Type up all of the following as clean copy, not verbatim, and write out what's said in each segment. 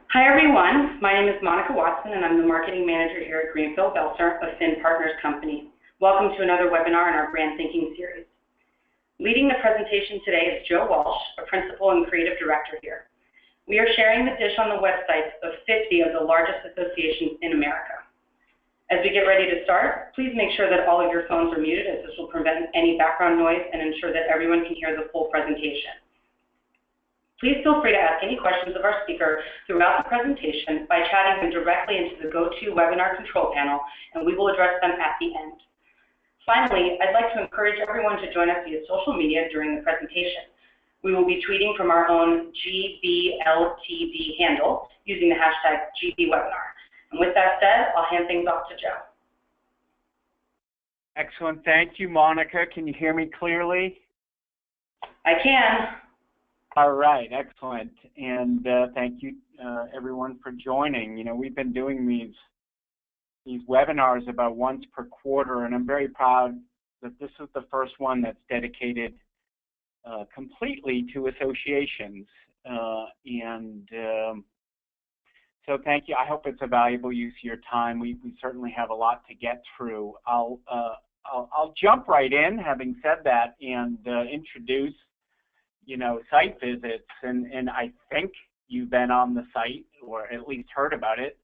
Hi everyone, my name is Monica Watson and I'm the Marketing Manager here at Greenfield, Belser, a Finn Partners company. Welcome to another webinar in our Brand Thinking series. Leading the presentation today is Joe Walsh, a Principal and Creative Director here. We are sharing the dish on the websites of 50 of the largest associations in America. As we get ready to start, please make sure that all of your phones are muted, as this will prevent any background noise and ensure that everyone can hear the full presentation. Please feel free to ask any questions of our speaker throughout the presentation by chatting them directly into the GoToWebinar control panel, and we will address them at the end. Finally, I'd like to encourage everyone to join us via social media during the presentation. We will be tweeting from our own GBLTV handle using the hashtag GBWebinar. And with that said, I'll hand things off to Joe. Excellent. Thank you, Monica. Can you hear me clearly? I can. All right, excellent, and thank you everyone for joining. You know, we've been doing these webinars about once per quarter, and I'm very proud that this is the first one that's dedicated completely to associations. So thank you. I hope it's a valuable use of your time. We certainly have a lot to get through. I'll jump right in, having said that, and introduce site visits, and I think you've been on the site or at least heard about it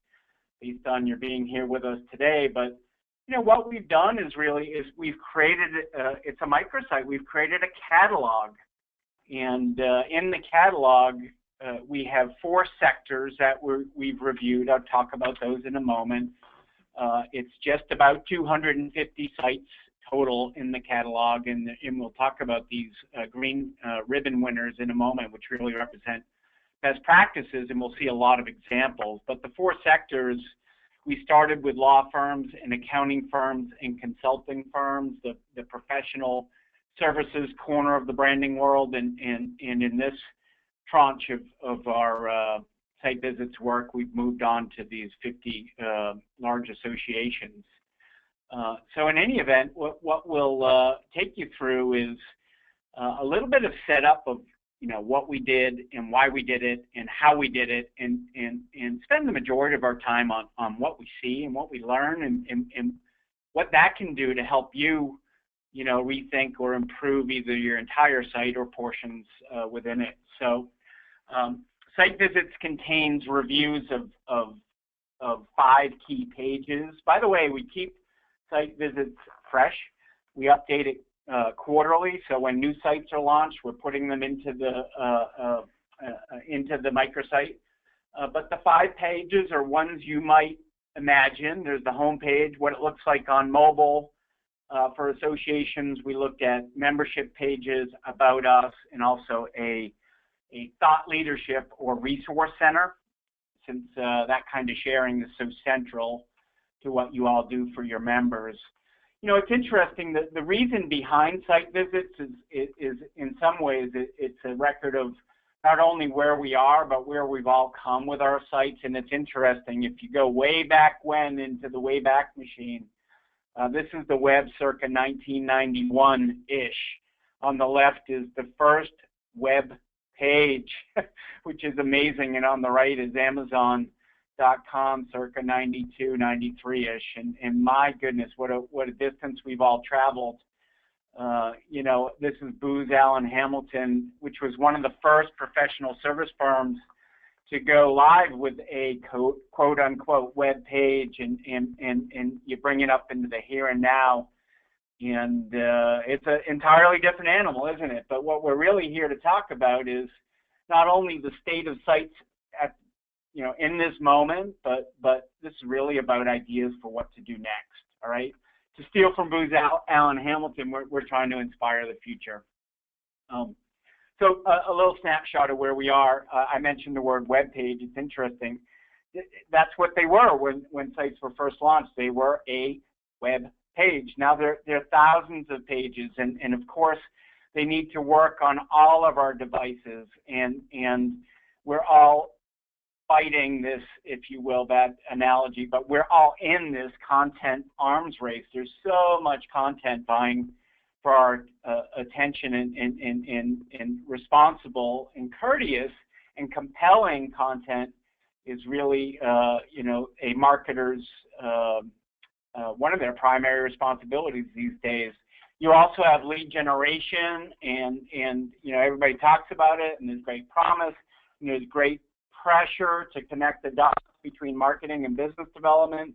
based on your being here with us today. But what we've done is we've created it's a microsite. We've created a catalog, and in the catalog we have 4 sectors that we've reviewed. I'll talk about those in a moment. It's just about 250 sites total in the catalog, and we'll talk about these green ribbon winners in a moment, which really represent best practices, and we'll see a lot of examples. But the 4 sectors, we started with law firms and accounting firms and consulting firms, the professional services corner of the branding world, and in this tranche of our site visits work, we've moved on to these 50 large associations. So in any event, what we'll take you through is a little bit of setup of what we did and why we did it and how we did it, and spend the majority of our time on what we see and what we learn and what that can do to help you rethink or improve either your entire site or portions within it. So site visits contains reviews of 5 key pages. By the way, we keep site visits fresh. We update it quarterly, so when new sites are launched, we're putting them into the microsite. But the 5 pages are ones you might imagine. There's the home page, what it looks like on mobile. For associations, we looked at membership pages, about us, and also a thought leadership or resource center, since that kind of sharing is so central to what you all do for your members. It's interesting that the reason behind site visits is in some ways it's a record of not only where we are, but where we've all come with our sites. And it's interesting, if you go way back when into the way back machine, this is the web circa 1991-ish. On the left is the first web page, which is amazing, and on the right is Amazon.com circa 92, 93-ish, and my goodness, what a distance we've all traveled. This is Booz Allen Hamilton, which was one of the first professional service firms to go live with a quote-unquote web page, and you bring it up into the here and now, and it's an entirely different animal, isn't it? But what we're really here to talk about is not only the state of sites at in this moment, but this is really about ideas for what to do next, all right? To steal from Booz Allen Hamilton, we're trying to inspire the future. So a little snapshot of where we are. I mentioned the word web page. It's interesting. That's what they were when sites were first launched. They were a web page. Now there are thousands of pages, and of course, they need to work on all of our devices, and we're all fighting this, if you will, that analogy, but we're all in this content arms race. There's so much content vying for our attention, and responsible and courteous and compelling content is really, you know, a marketer's, one of their primary responsibilities these days. You also have lead generation, and you know, everybody talks about it, and there's great promise, and there's great pressure to connect the dots between marketing and business development.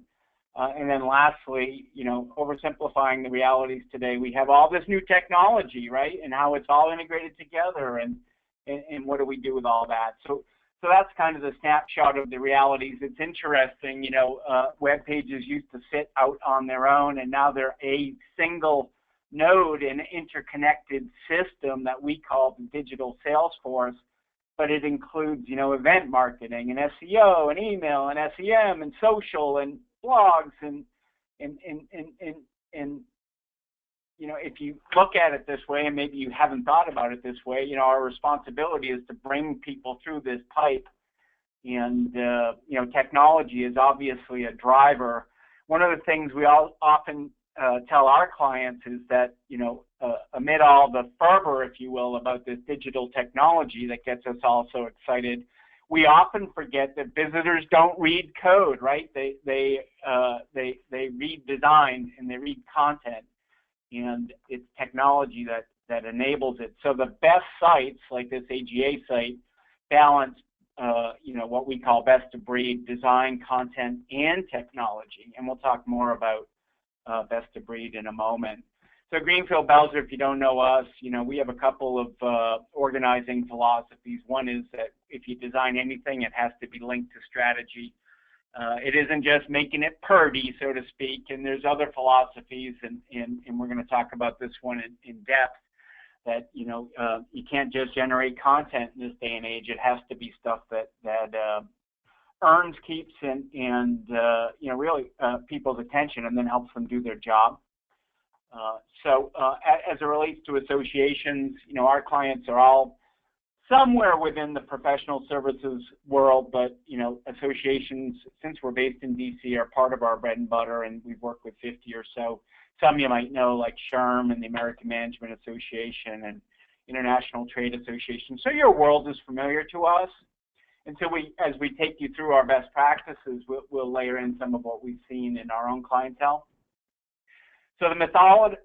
And then lastly, you know, oversimplifying the realities today, we have all this new technology, right, and how it's all integrated together, and what do we do with all that? So that's kind of the snapshot of the realities. It's interesting, you know, web pages used to sit out on their own, and now they're a single node in an interconnected system that we call the digital sales force. But it includes, you know, event marketing and SEO and email and SEM and social and blogs and you know, if you look at it this way, and maybe you haven't thought about it this way, you know, our responsibility is to bring people through this pipe, and you know, technology is obviously a driver. One of the things we all often tell our clients is that, you know, amid all the fervor, if you will, about this digital technology that gets us all so excited, we often forget that visitors don't read code, right? They read design, and they read content, and it's technology that enables it. So the best sites, like this AGA site, balance you know, what we call best of breed design, content, and technology, and we'll talk more about best of breed in a moment. So Greenfield Belser, if you don't know us, you know, we have a couple of organizing philosophies. One is that if you design anything, it has to be linked to strategy. It isn't just making it pretty, so to speak, and there's other philosophies, and we're going to talk about this one in depth, that, you know, you can't just generate content in this day and age. It has to be stuff that earns, keeps, and you know, really people's attention, and then helps them do their job. So as it relates to associations, you know, our clients are all somewhere within the professional services world, but, you know, associations, since we're based in DC, are part of our bread and butter, and we've worked with 50 or so. Some you might know, like SHRM and the American Management Association and International Trade Association. So your world is familiar to us. And so as we take you through our best practices, we'll layer in some of what we've seen in our own clientele. So the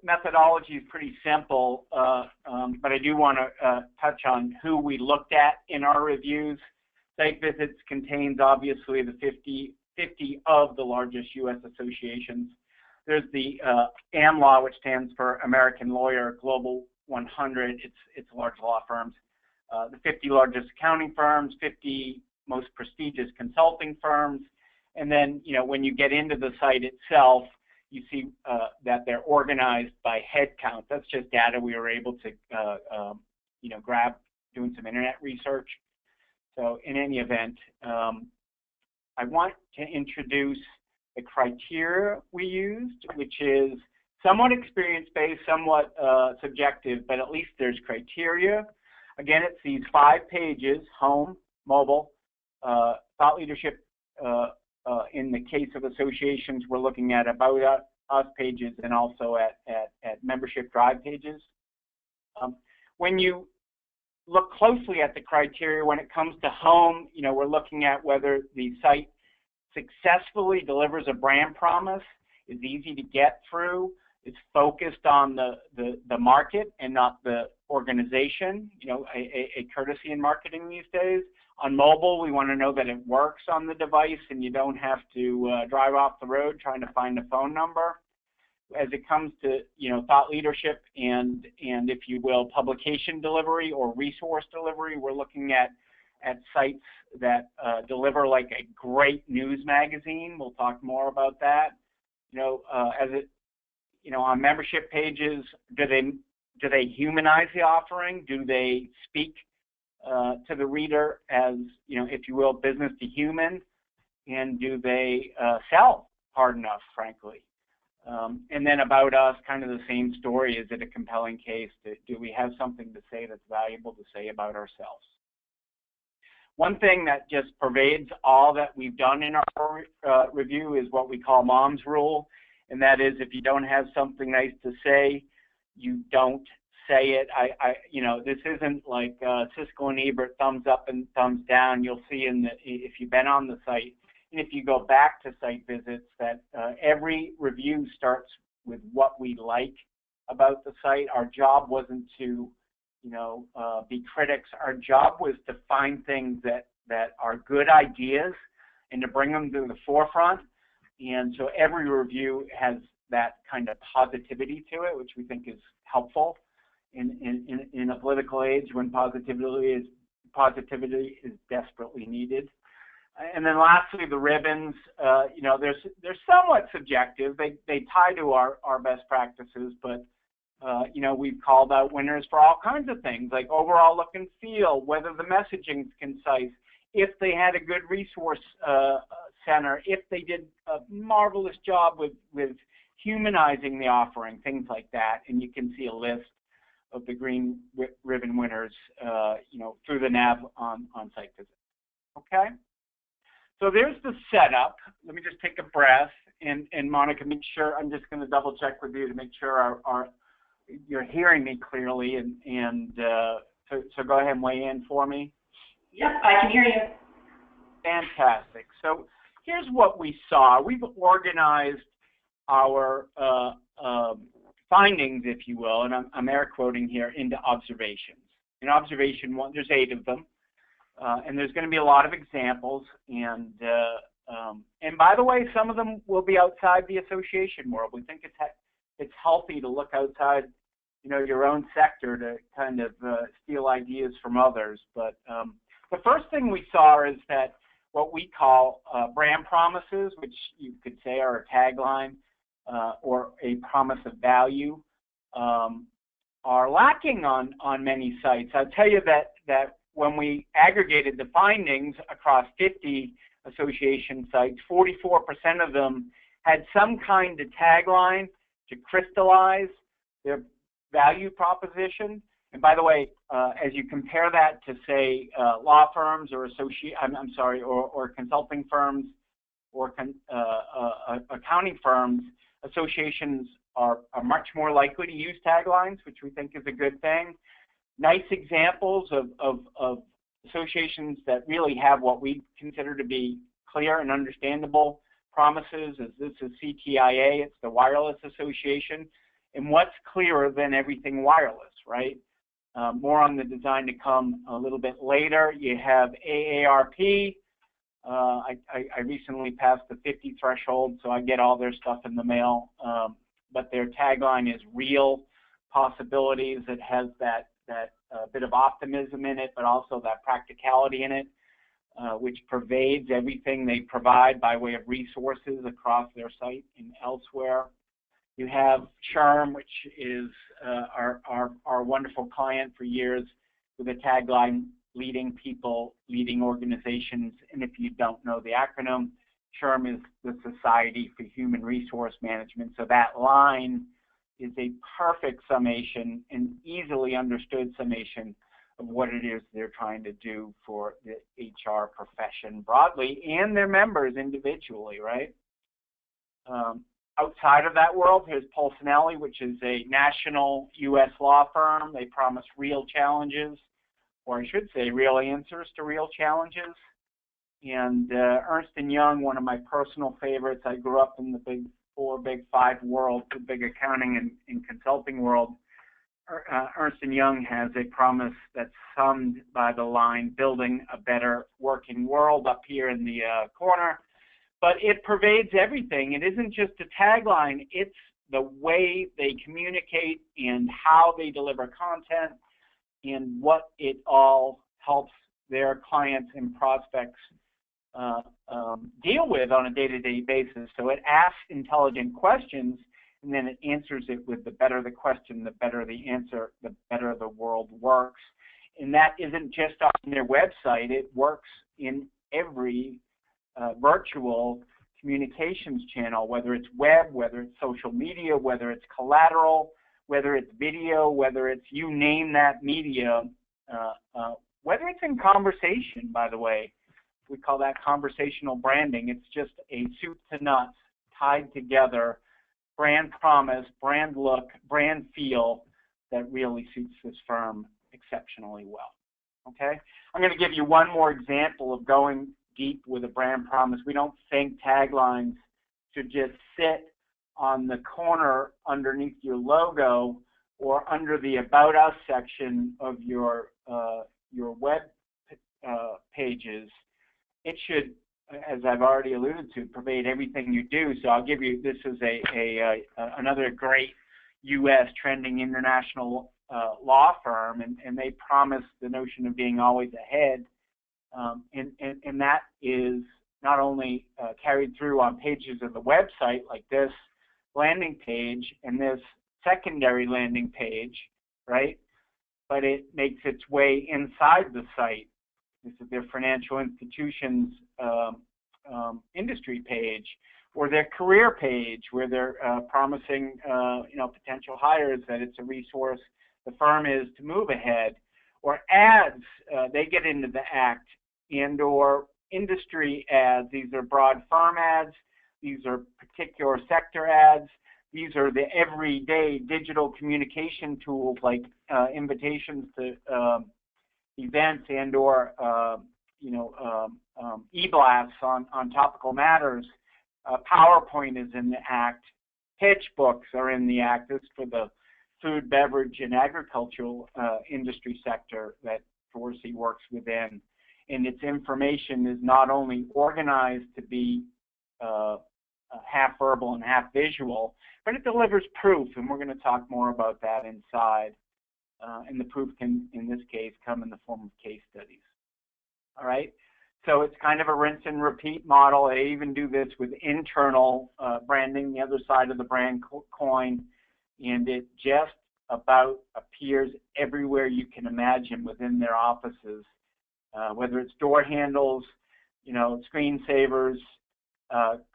methodology is pretty simple, but I do want to touch on who we looked at in our reviews. Site visits contains, obviously, the 50 of the largest U.S. associations. There's the AmLaw, which stands for American Lawyer Global 100. It's large law firms. The 50 largest accounting firms, 50 most prestigious consulting firms, and then, you know, when you get into the site itself, you see that they're organized by head count. That's just data we were able to, you know, grab doing some internet research. So in any event, I want to introduce the criteria we used, which is somewhat experience-based, somewhat subjective, but at least there's criteria. Again, it's these 5 pages: home, mobile, thought leadership. In the case of associations, we're looking at about us pages, and also at membership drive pages. When you look closely at the criteria, when it comes to home, you know, we're looking at whether the site successfully delivers a brand promise, is easy to get through, is focused on the market and not the organization, you know, a courtesy in marketing these days. On mobile, we want to know that it works on the device and you don't have to drive off the road trying to find a phone number. As it comes to, you know, thought leadership and if you will, publication delivery or resource delivery, we're looking at sites that deliver like a great news magazine. We'll talk more about that. You know, on membership pages, do they humanize the offering? Do they speak to the reader as, you know, if you will, business to human? And do they sell hard enough, frankly? And then about us, kind of the same story. Is it a compelling case? Do we have something to say that's valuable to say about ourselves? One thing that just pervades all that we've done in our review is what we call Mom's Rule, and that is if you don't have something nice to say, you don't say it. This isn't like Siskel and Ebert thumbs up and thumbs down. You'll see if you've been on the site, and if you go back to site visits, that every review starts with what we like about the site. Our job wasn't to, be critics. Our job was to find things that are good ideas and to bring them to the forefront. And so every review has that kind of positivity to it, which we think is helpful in a political age when positivity is desperately needed. And then lastly, the ribbons, they're somewhat subjective. They tie to our best practices, but we've called out winners for all kinds of things, like overall look and feel, whether the messaging is concise, if they had a good resource center, if they did a marvelous job with humanizing the offering, things like that. And you can see a list of the green ribbon winners, through the nav on site visits. Okay? So there's the setup. Let me just take a breath. And Monica, make sure, I'm just going to double check with you to make sure you're hearing me clearly. So go ahead and weigh in for me. Yep, I can hear you. Fantastic. So here's what we saw. We've organized our findings, if you will, and I'm air quoting here, into observations. In observation one, there's 8 of them. And there's going to be a lot of examples, and by the way, some of them will be outside the association world. We think it's healthy to look outside, your own sector to kind of steal ideas from others. But the first thing we saw is that what we call brand promises, which you could say are a tagline or a promise of value, are lacking on many sites. I'll tell you that when we aggregated the findings across 50 association sites, 44% of them had some kind of tagline to crystallize their value proposition. And by the way, as you compare that to, say, law firms or or consulting firms or accounting firms, associations are much more likely to use taglines, which we think is a good thing. Nice examples of associations that really have what we consider to be clear and understandable promises. This is CTIA, it's the Wireless Association. And what's clearer than everything wireless, right? More on the design to come a little bit later. You have AARP. I recently passed the 50 threshold, so I get all their stuff in the mail. But their tagline is real possibilities. It has that bit of optimism in it, but also that practicality in it, which pervades everything they provide by way of resources across their site and elsewhere. You have SHRM, which is our wonderful client for years, with a tagline, leading people, leading organizations. And if you don't know the acronym, SHRM is the Society for Human Resource Management. So that line is a perfect summation, an easily understood summation of what it is they're trying to do for the HR profession broadly and their members individually, right? Outside of that world, here's Polsinelli, which is a national U.S. law firm. They promise real challenges, or I should say real answers to real challenges. And Ernst & Young, one of my personal favorites. I grew up in the big 4, big 5 world, the big accounting and consulting world. Ernst & Young has a promise that's summed by the line, building a better working world, up here in the corner. But it pervades everything. It isn't just a tagline. It's the way they communicate and how they deliver content and what it all helps their clients and prospects deal with on a day-to-day basis. So it asks intelligent questions, and then it answers it with the better the question, the better the answer, the better the world works. And that isn't just on their website. It works in every virtual communications channel, whether it's web, whether it's social media, whether it's collateral, whether it's video, whether it's you name that media, whether it's in conversation, by the way. We call that conversational branding. It's just a soup to nuts, tied together, brand promise, brand look, brand feel that really suits this firm exceptionally well. Okay? I'm going to give you one more example of going deep with a brand promise. We don't think taglines should just sit on the corner underneath your logo or under the About Us section of your web pages. It should, as I've already alluded to, pervade everything you do. So I'll give you, this is another great U.S. trending international law firm, and they promise the notion of being always ahead, and that is not only carried through on pages of the website like this landing page and this secondary landing page, right? But it makes its way inside the site. This is their financial institutions industry page, or their career page, where they're promising potential hires that it's a resource the firm is to move ahead, or ads. They get into the act, and or industry ads. These are broad firm ads. These are particular sector ads. These are the everyday digital communication tools like invitations to events and or e-blasts on topical matters. PowerPoint is in the act. Pitch books are in the act. This is for the food, beverage, and agricultural industry sector that Dorsey works within. And its information is not only organized to be half verbal and half visual, but it delivers proof, and we're going to talk more about that inside. And the proof can, in this case, come in the form of case studies. All right? So it's kind of a rinse and repeat model. I even do this with internal branding, the other side of the brand coin, and it just about appears everywhere you can imagine within their offices, whether it's door handles, screensavers,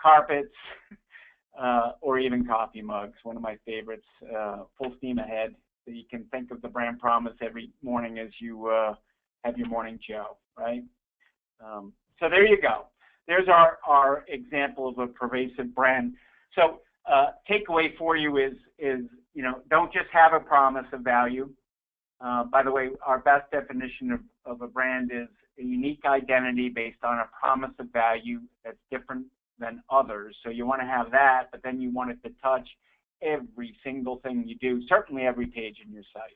carpets, or even coffee mugs, one of my favorites, full steam ahead. So you can think of the brand promise every morning as you have your morning joe, right? So there you go. There's our example of a pervasive brand. So takeaway for you is don't just have a promise of value. By the way, our best definition of a brand is a unique identity based on a promise of value that's different than others. So you want to have that, but then you want it to touch every single thing you do, certainly every page in your site.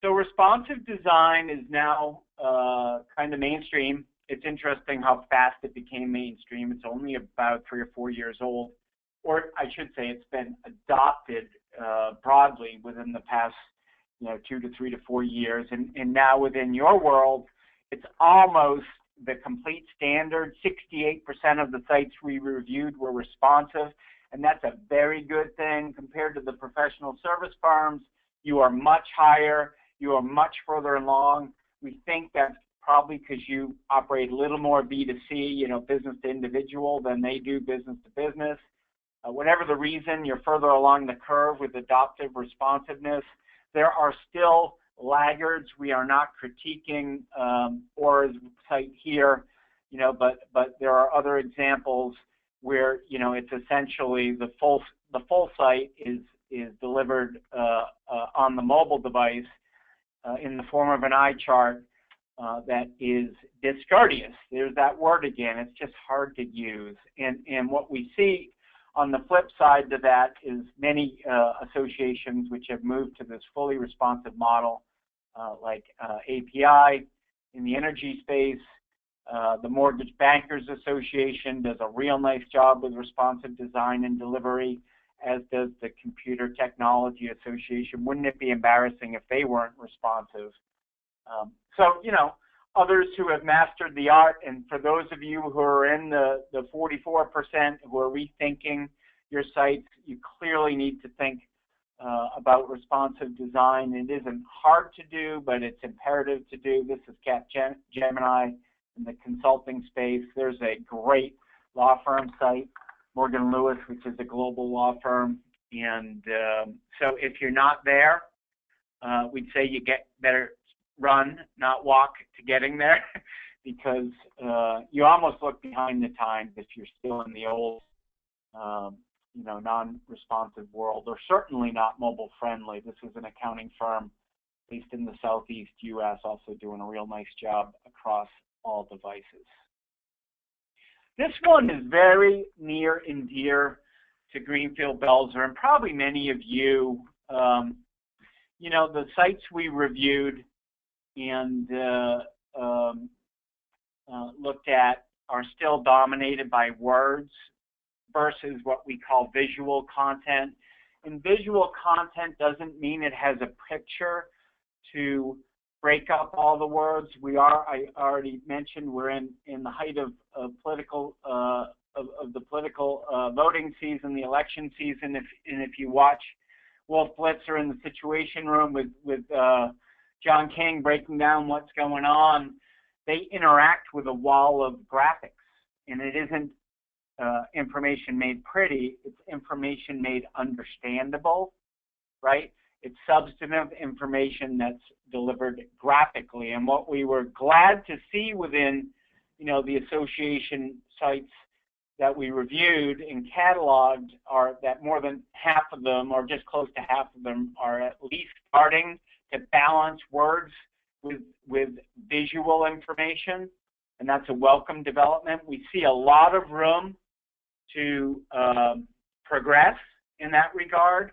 So responsive design is now kind of mainstream. It's interesting how fast it became mainstream. It's only about 3 or 4 years old, or I should say it's been adopted broadly within the past 2 to 3 to 4 years. And now within your world, it's almost the complete standard. 68% of the sites we reviewed were responsive, and that's a very good thing compared to the professional service firms. You are much higher. You are much further along. We think that's probably because you operate a little more B2C, business to individual, than they do business to business. Whatever the reason, you're further along the curve with adoptive responsiveness. There are still laggards. We are not critiquing Aura's site here, but there are other examples where it's essentially the full site is delivered on the mobile device in the form of an eye chart that is discourteous. There's that word again. It's just hard to use. And what we see on the flip side to that is many associations which have moved to this fully responsive model, like API in the energy space. The Mortgage Bankers Association does a real nice job with responsive design and delivery, as does the Computer Technology Association. Wouldn't it be embarrassing if they weren't responsive? Others who have mastered the art, and for those of you who are in the 44% who are rethinking your sites, you clearly need to think about responsive design. It isn't hard to do, but it's imperative to do. This is Capgemini in the consulting space. There's a great law firm site, Morgan Lewis, which is a global law firm. And so if you're not there, we'd say you better run, not walk to getting there, because you almost look behind the times if you're still in the old non-responsive world, or certainly not mobile friendly. This is an accounting firm based in the Southeast U.S., also doing a real nice job across all devices. This one is very near and dear to Greenfield Belser, and probably many of you, the sites we reviewed and looked at are still dominated by words versus what we call visual content. And visual content doesn't mean it has a picture to break up all the words. I already mentioned we're in the height of the political voting season, the election season. If you watch Wolf Blitzer in the Situation Room with John King breaking down what's going on, they interact with a wall of graphics, and it isn't information made pretty, it's information made understandable, right? It's substantive information that's delivered graphically. And what we were glad to see within, the association sites that we reviewed and cataloged are that more than half of them, or just close to half of them, are at least starting to balance words with visual information, and that's a welcome development. We see a lot of room to progress in that regard.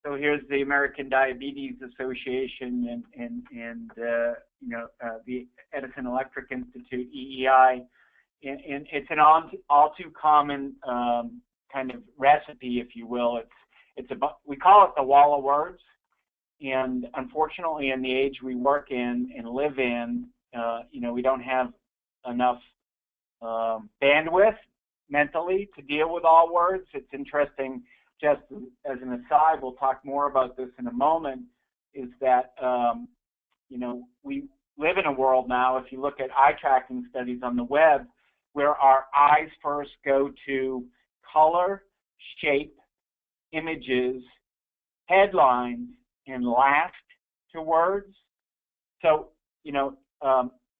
So here's the American Diabetes Association and the Edison Electric Institute, EEI, and it's an all too common kind of recipe, if you will. It's about, we call it the wall of words, and unfortunately, in the age we work in and live in, we don't have enough bandwidth mentally to deal with all words. It's interesting, just as an aside, we'll talk more about this in a moment, is that, we live in a world now, if you look at eye tracking studies on the web, where our eyes first go to color, shape, images, headlines, and last to words. So,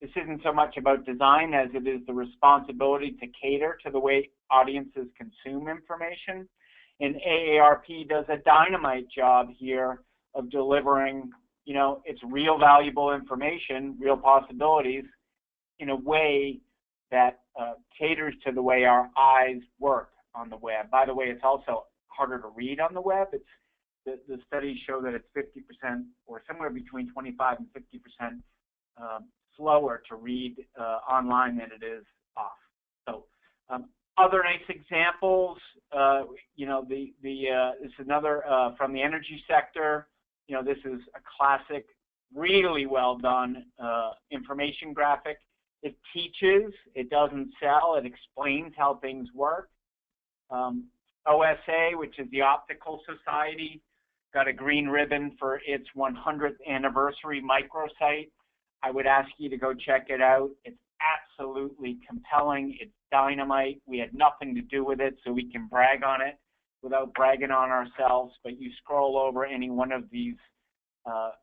this isn't so much about design as it is the responsibility to cater to the way audiences consume information. And AARP does a dynamite job here of delivering, its real valuable information, real possibilities, in a way that caters to the way our eyes work on the web. By the way, it's also harder to read on the web. The studies show that it's 50% or somewhere between 25 and 50% slower to read online than it is off. So other nice examples, this is another from the energy sector. This is a classic, really well done information graphic. It teaches, it doesn't sell, it explains how things work. OSA, which is the Optical Society, got a green ribbon for its 100th anniversary microsite. I would ask you to go check it out. It's absolutely compelling. It's dynamite. We had nothing to do with it, so we can brag on it without bragging on ourselves. But you scroll over any one of these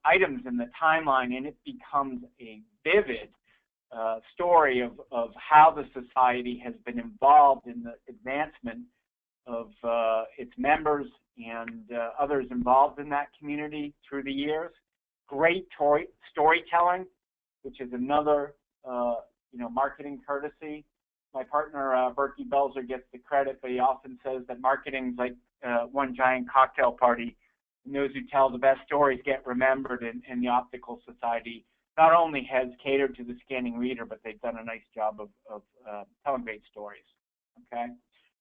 items in the timeline, and it becomes a vivid story of how the society has been involved in the advancement of its members and others involved in that community through the years. Great storytelling, which is another marketing courtesy. My partner Berkey Belser gets the credit, but he often says that marketing's like one giant cocktail party, and those who tell the best stories get remembered. And the Optical Society not only has catered to the scanning reader, but they've done a nice job of telling great stories. Okay,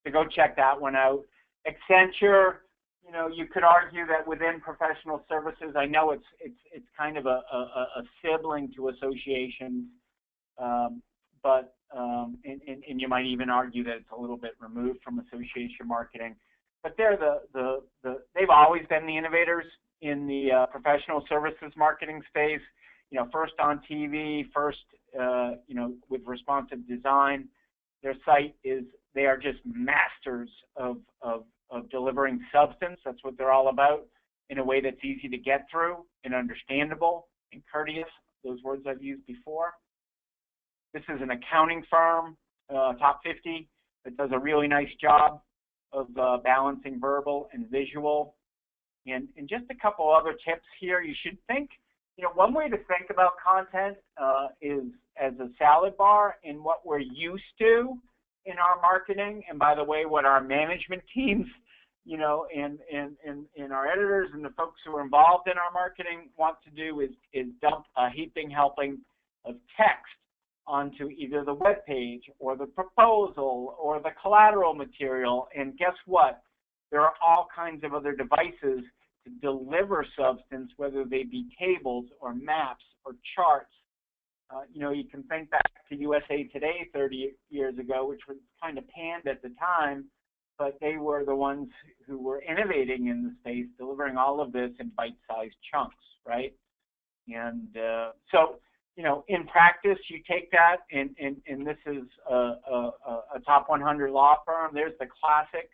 so go check that one out. Accenture, you could argue that within professional services, I know it's kind of a sibling to associations, but you might even argue that it's a little bit removed from association marketing. But they're they've always been the innovators in the professional services marketing space. First on TV, first with responsive design. Their site they are just masters of delivering substance. That's what they're all about, in a way that's easy to get through and understandable and courteous, those words I've used before. This is an accounting firm, top 50, that does a really nice job of balancing verbal and visual. And just a couple other tips here. You should think, one way to think about content is as a salad bar in what we're used to in our marketing. And by the way, what our management teams, and our editors and the folks who are involved in our marketing want to do is dump a heaping helping of text onto either the web page or the proposal or the collateral material. And guess what? There are all kinds of other devices to deliver substance, whether they be tables or maps or charts. You can think back to USA Today 30 years ago, which was kind of panned at the time, but they were the ones who were innovating in the space, delivering all of this in bite-sized chunks, right? And so, in practice, you take that, and this is a top 100 law firm. There's the classic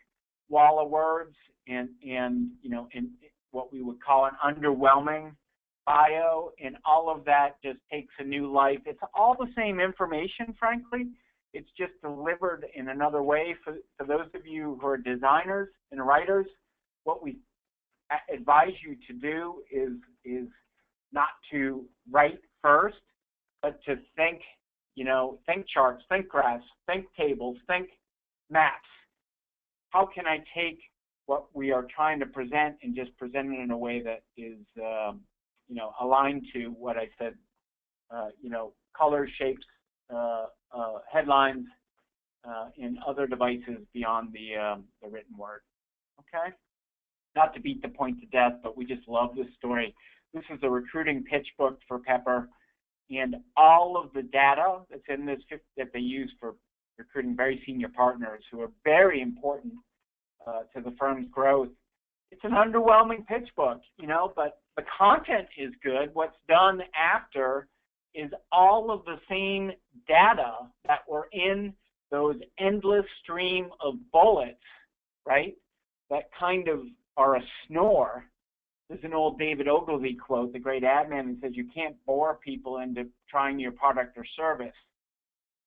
wall of words, and in what we would call an underwhelming bio, and all of that just takes a new life. It's all the same information, frankly. It's just delivered in another way. For those of you who are designers and writers, what we advise you to do is not to write first, but to think, think charts, think graphs, think tables, think maps. How can I take what we are trying to present and just present it in a way that is, aligned to what I said, colors, shapes, headlines, and other devices beyond the written word. Okay? Not to beat the point to death, but we just love this story. This is a recruiting pitch book for Pepper, and all of the data that's in this that they use for recruiting very senior partners who are very important to the firm's growth. It's an underwhelming pitch book, but the content is good. What's done after is all of the same data that were in those endless stream of bullets, right, that kind of are a snore. There's an old David Ogilvy quote, the great ad man, that says you can't bore people into trying your product or service.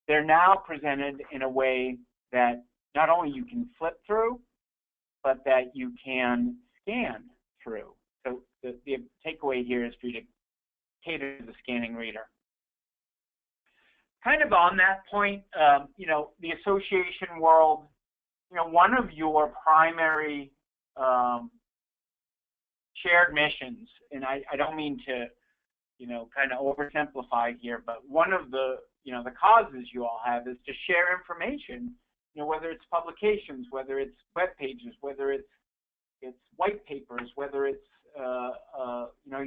They're now presented in a way that not only you can flip through, but that you can scan through. So the takeaway here is for you to cater to the scanning reader. Kind of on that point, the association world, one of your primary shared missions, and I don't mean to, kind of oversimplify here, but one of the, the causes you all have is to share information, whether it's publications, whether it's web pages, whether it's white papers, whether it's,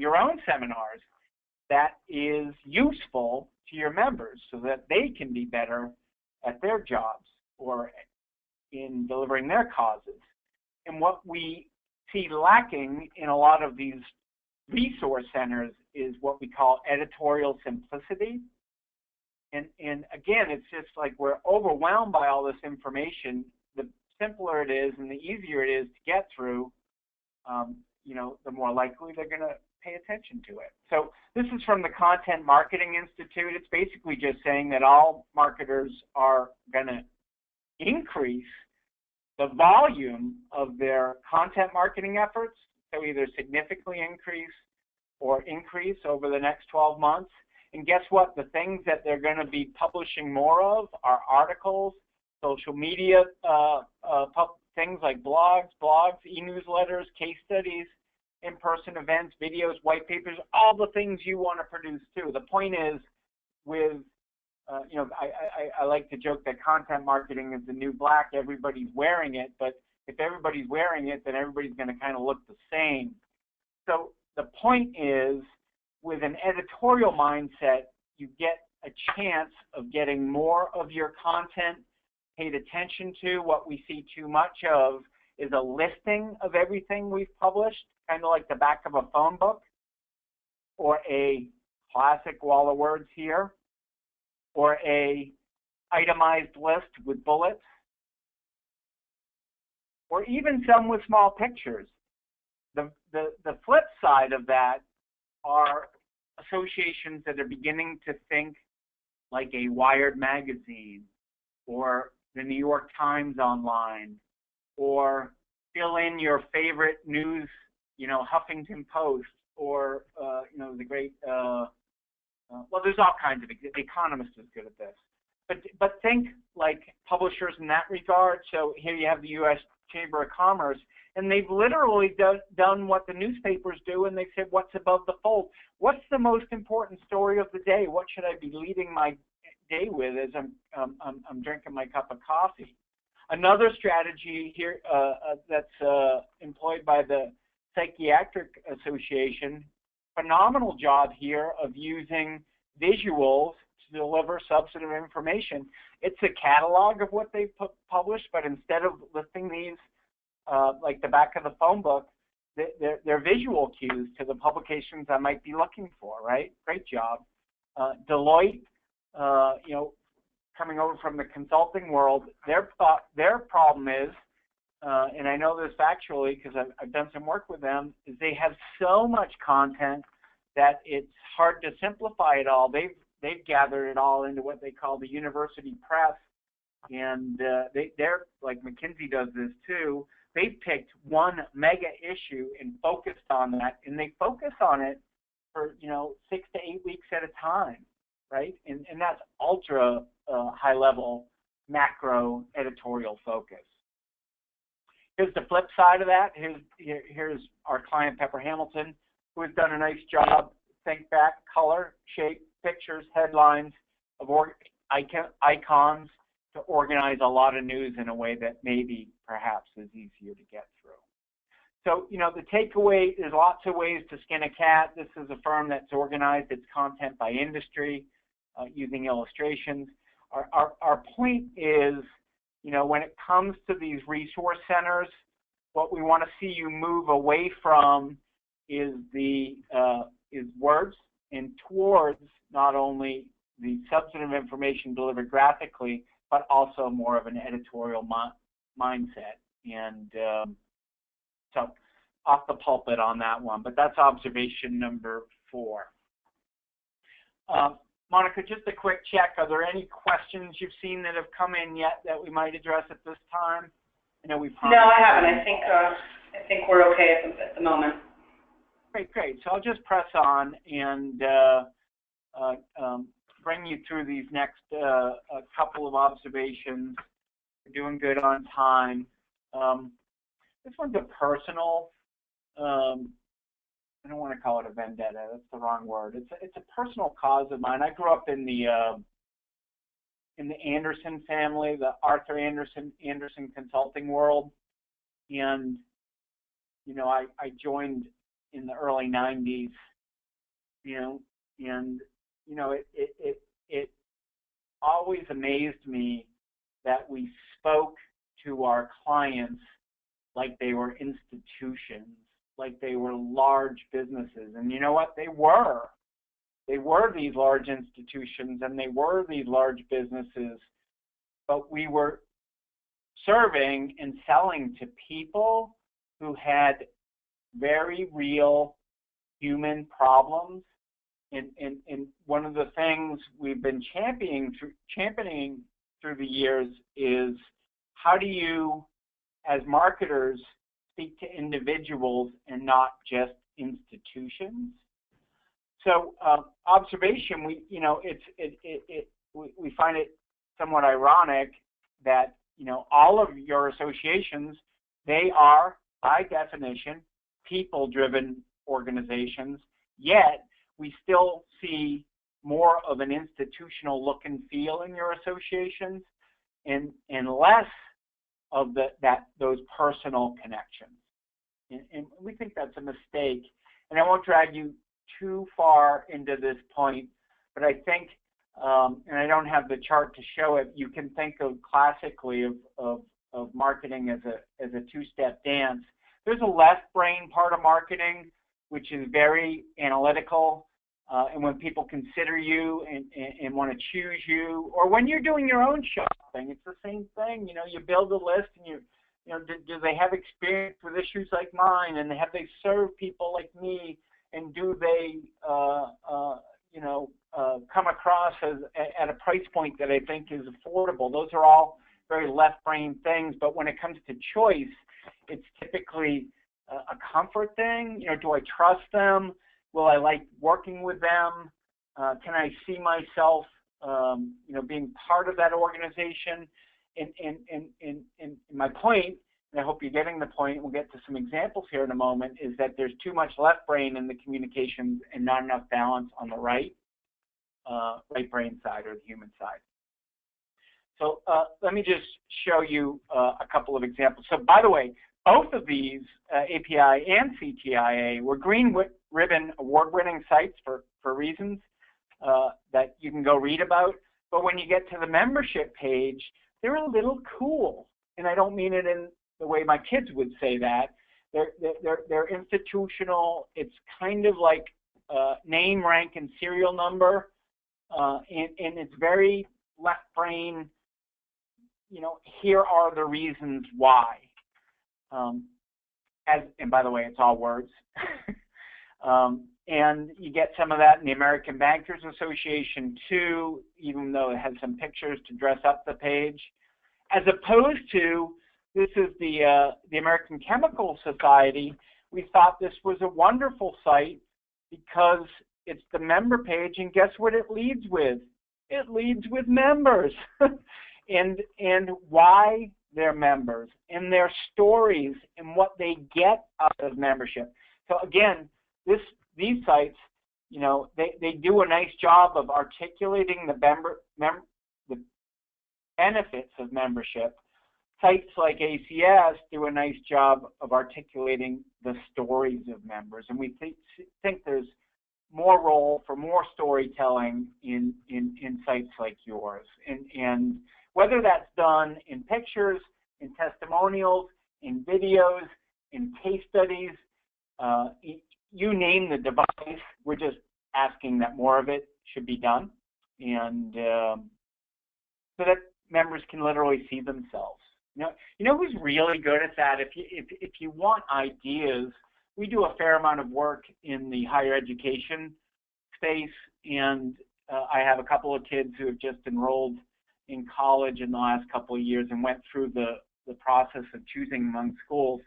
your own seminars, that is useful to your members so that they can be better at their jobs or in delivering their causes. And what we see lacking in a lot of these resource centers is what we call editorial simplicity. And again, it's just like we're overwhelmed by all this information. The simpler it is and the easier it is to get through, the more likely they're going to pay attention to it. So this is from the Content Marketing Institute. It's basically just saying that all marketers are going to increase the volume of their content marketing efforts, so either significantly increase or increase over the next 12 months. And guess what? The things that they're going to be publishing more of are articles, social media, things like blogs, e-newsletters, case studies, in-person events, videos, white papers, all the things you want to produce too. The point is, with I like to joke that content marketing is the new black. Everybody's wearing it, but if everybody's wearing it, then everybody's going to kind of look the same. So the point is, with an editorial mindset, you get a chance of getting more of your content paid attention to. What we see too much of is a listing of everything we've published, kind of like the back of a phone book, or a classic wall of words here, or a itemized list with bullets, or even some with small pictures. The flip side of that are associations that are beginning to think like a Wired magazine or the New York Times online or fill in your favorite news, Huffington Post, or, the great, well, there's all kinds of, The Economist is good at this. But think like publishers in that regard. So here you have the U.S. Chamber of Commerce, and they've literally done what the newspapers do, and they said, what's above the fold? What's the most important story of the day? What should I be leading my day with as I'm drinking my cup of coffee? Another strategy here that's employed by the Psychiatric Association, phenomenal job here of using visuals to deliver substantive information. It's a catalog of what they've published, but instead of listing these like the back of the phone book, they're visual cues to the publications I might be looking for, right? Great job. Deloitte, coming over from the consulting world, their problem is, and I know this factually because I've done some work with them, is they have so much content that it's hard to simplify it all. They've gathered it all into what they call the university press, and they're like McKinsey does this too. They've picked one mega issue and focused on that, and they focus on it for 6 to 8 weeks at a time, right? And that's ultra high level macro editorial focus. Here's the flip side of that. Here's our client Pepper Hamilton, who has done a nice job. Think back, color, shape, pictures, headlines of icons to organize a lot of news in a way that maybe perhaps is easier to get through. So, the takeaway, there's lots of ways to skin a cat. This is a firm that's organized its content by industry using illustrations. Our point is, when it comes to these resource centers, what we want to see you move away from is is words and towards not only the substantive information delivered graphically, but also more of an editorial mindset. And so off the pulpit on that one, but that's observation number 4. Monica, just a quick check. Are there any questions you've seen that have come in yet that we might address at this time? No, I haven't. I think we're okay at the moment. Great. So I'll just press on and bring you through these next couple of observations. We're doing good on time. This one's a personal. I don't want to call it a vendetta. That's the wrong word. It's a personal cause of mine. I grew up in the Anderson family, the Arthur Anderson consulting world, and I joined in the early 90s. It always amazed me that we spoke to our clients like they were institutions, like they were large businesses. And you know what? They were. They were these large institutions and they were these large businesses, but we were serving and selling to people who had very real human problems. And one of the things we've been championing through the years is, how do you, as marketers, speak to individuals and not just institutions? So observation, we find it somewhat ironic that all of your associations, they are by definition people-driven organizations, yet we still see more of an institutional look and feel in your associations, and less of those personal connections. And we think that's a mistake. And I won't drag you too far into this point, but I think, and I don't have the chart to show it, you can think of classically of marketing as a two-step dance. There's a left brain part of marketing, which is very analytical, and when people consider you and want to choose you, or when you're doing your own shopping, it's the same thing. You build a list and do they have experience with issues like mine, and have they served people like me, and do they come across as at a price point that I think is affordable? Those are all very left-brain things, but when it comes to choice, it's typically a comfort thing. You know, do I trust them? Will I like working with them? Can I see myself, you know, being part of that organization? And my point, and I hope you're getting the point, we'll get to some examples here in a moment, is that there's too much left brain in the communications and not enough balance on the right brain side or the human side. So let me just show you a couple of examples. So by the way, both of these, API and CTIA, were Green Ribbon award-winning sites for reasons that you can go read about. But when you get to the membership page, they're a little cool. And I don't mean it in the way my kids would say that. They're institutional. It's kind of like name, rank, and serial number. And it's very left brain. You know, here are the reasons why. And by the way, it's all words. And you get some of that in the American Bankers Association too, even though it has some pictures to dress up the page. As opposed to, this is the American Chemical Society. We thought this was a wonderful site because it's the member page, and guess what it leads with? It leads with members. and why they're members, and their stories, and what they get out of membership. So again, these sites, you know, they do a nice job of articulating the benefits of membership. Sites like ACS do a nice job of articulating the stories of members, and we think there's more role for more storytelling in sites like yours. And whether that's done in pictures, in testimonials, in videos, in case studies, you name the device, we're just asking that more of it should be done, and so that members can literally see themselves. You know who's really good at that? If you want ideas, we do a fair amount of work in the higher education space, and I have a couple of kids who have just enrolled in college in the last couple of years and went through the process of choosing among schools.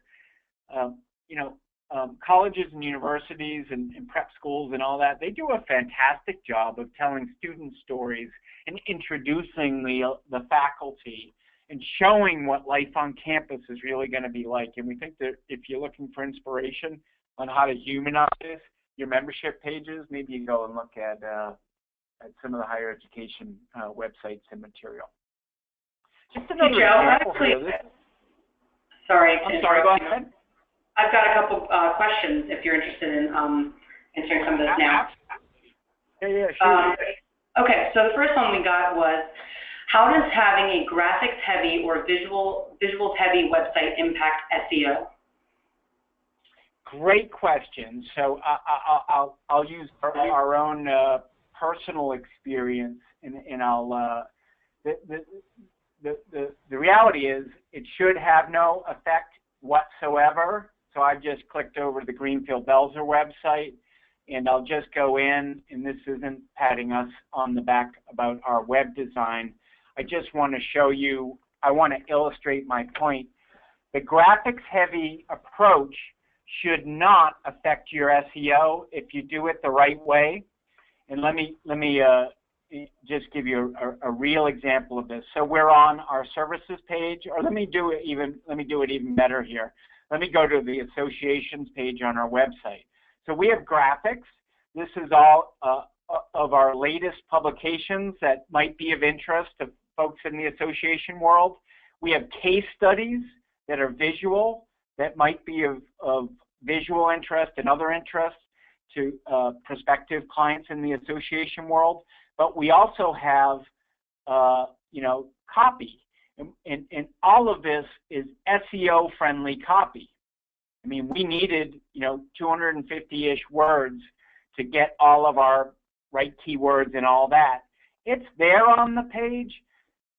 Colleges and universities and prep schools and all that, they do a fantastic job of telling student stories and introducing the faculty and showing what life on campus is really going to be like. And we think that if you're looking for inspiration on how to humanize your membership pages, maybe you go and look at some of the higher education websites and material. Just another example here. Sorry. I'm sorry, go ahead. I've got a couple questions if you're interested in answering some of this now. Yeah, sure. Okay, so the first one we got was, how does having a graphics-heavy or visuals-heavy website impact SEO? Great question. So I'll use our own personal experience, and I'll the reality is it should have no effect whatsoever. So I've just clicked over to the Greenfield Belser website, and I'll just go in, and this isn't patting us on the back about our web design. I just want to show you, I want to illustrate my point. The graphics-heavy approach should not affect your SEO if you do it the right way. And let me just give you a real example of this. So we're on our services page, or let me do it even better here. Let me go to the associations page on our website. So we have graphics. This is all of our latest publications that might be of interest to folks in the association world. We have case studies that are visual, that might be of visual interest and other interests to prospective clients in the association world. But we also have, copy. And all of this is SEO-friendly copy. I mean, we needed, 250-ish words to get all of our right keywords and all that. It's there on the page,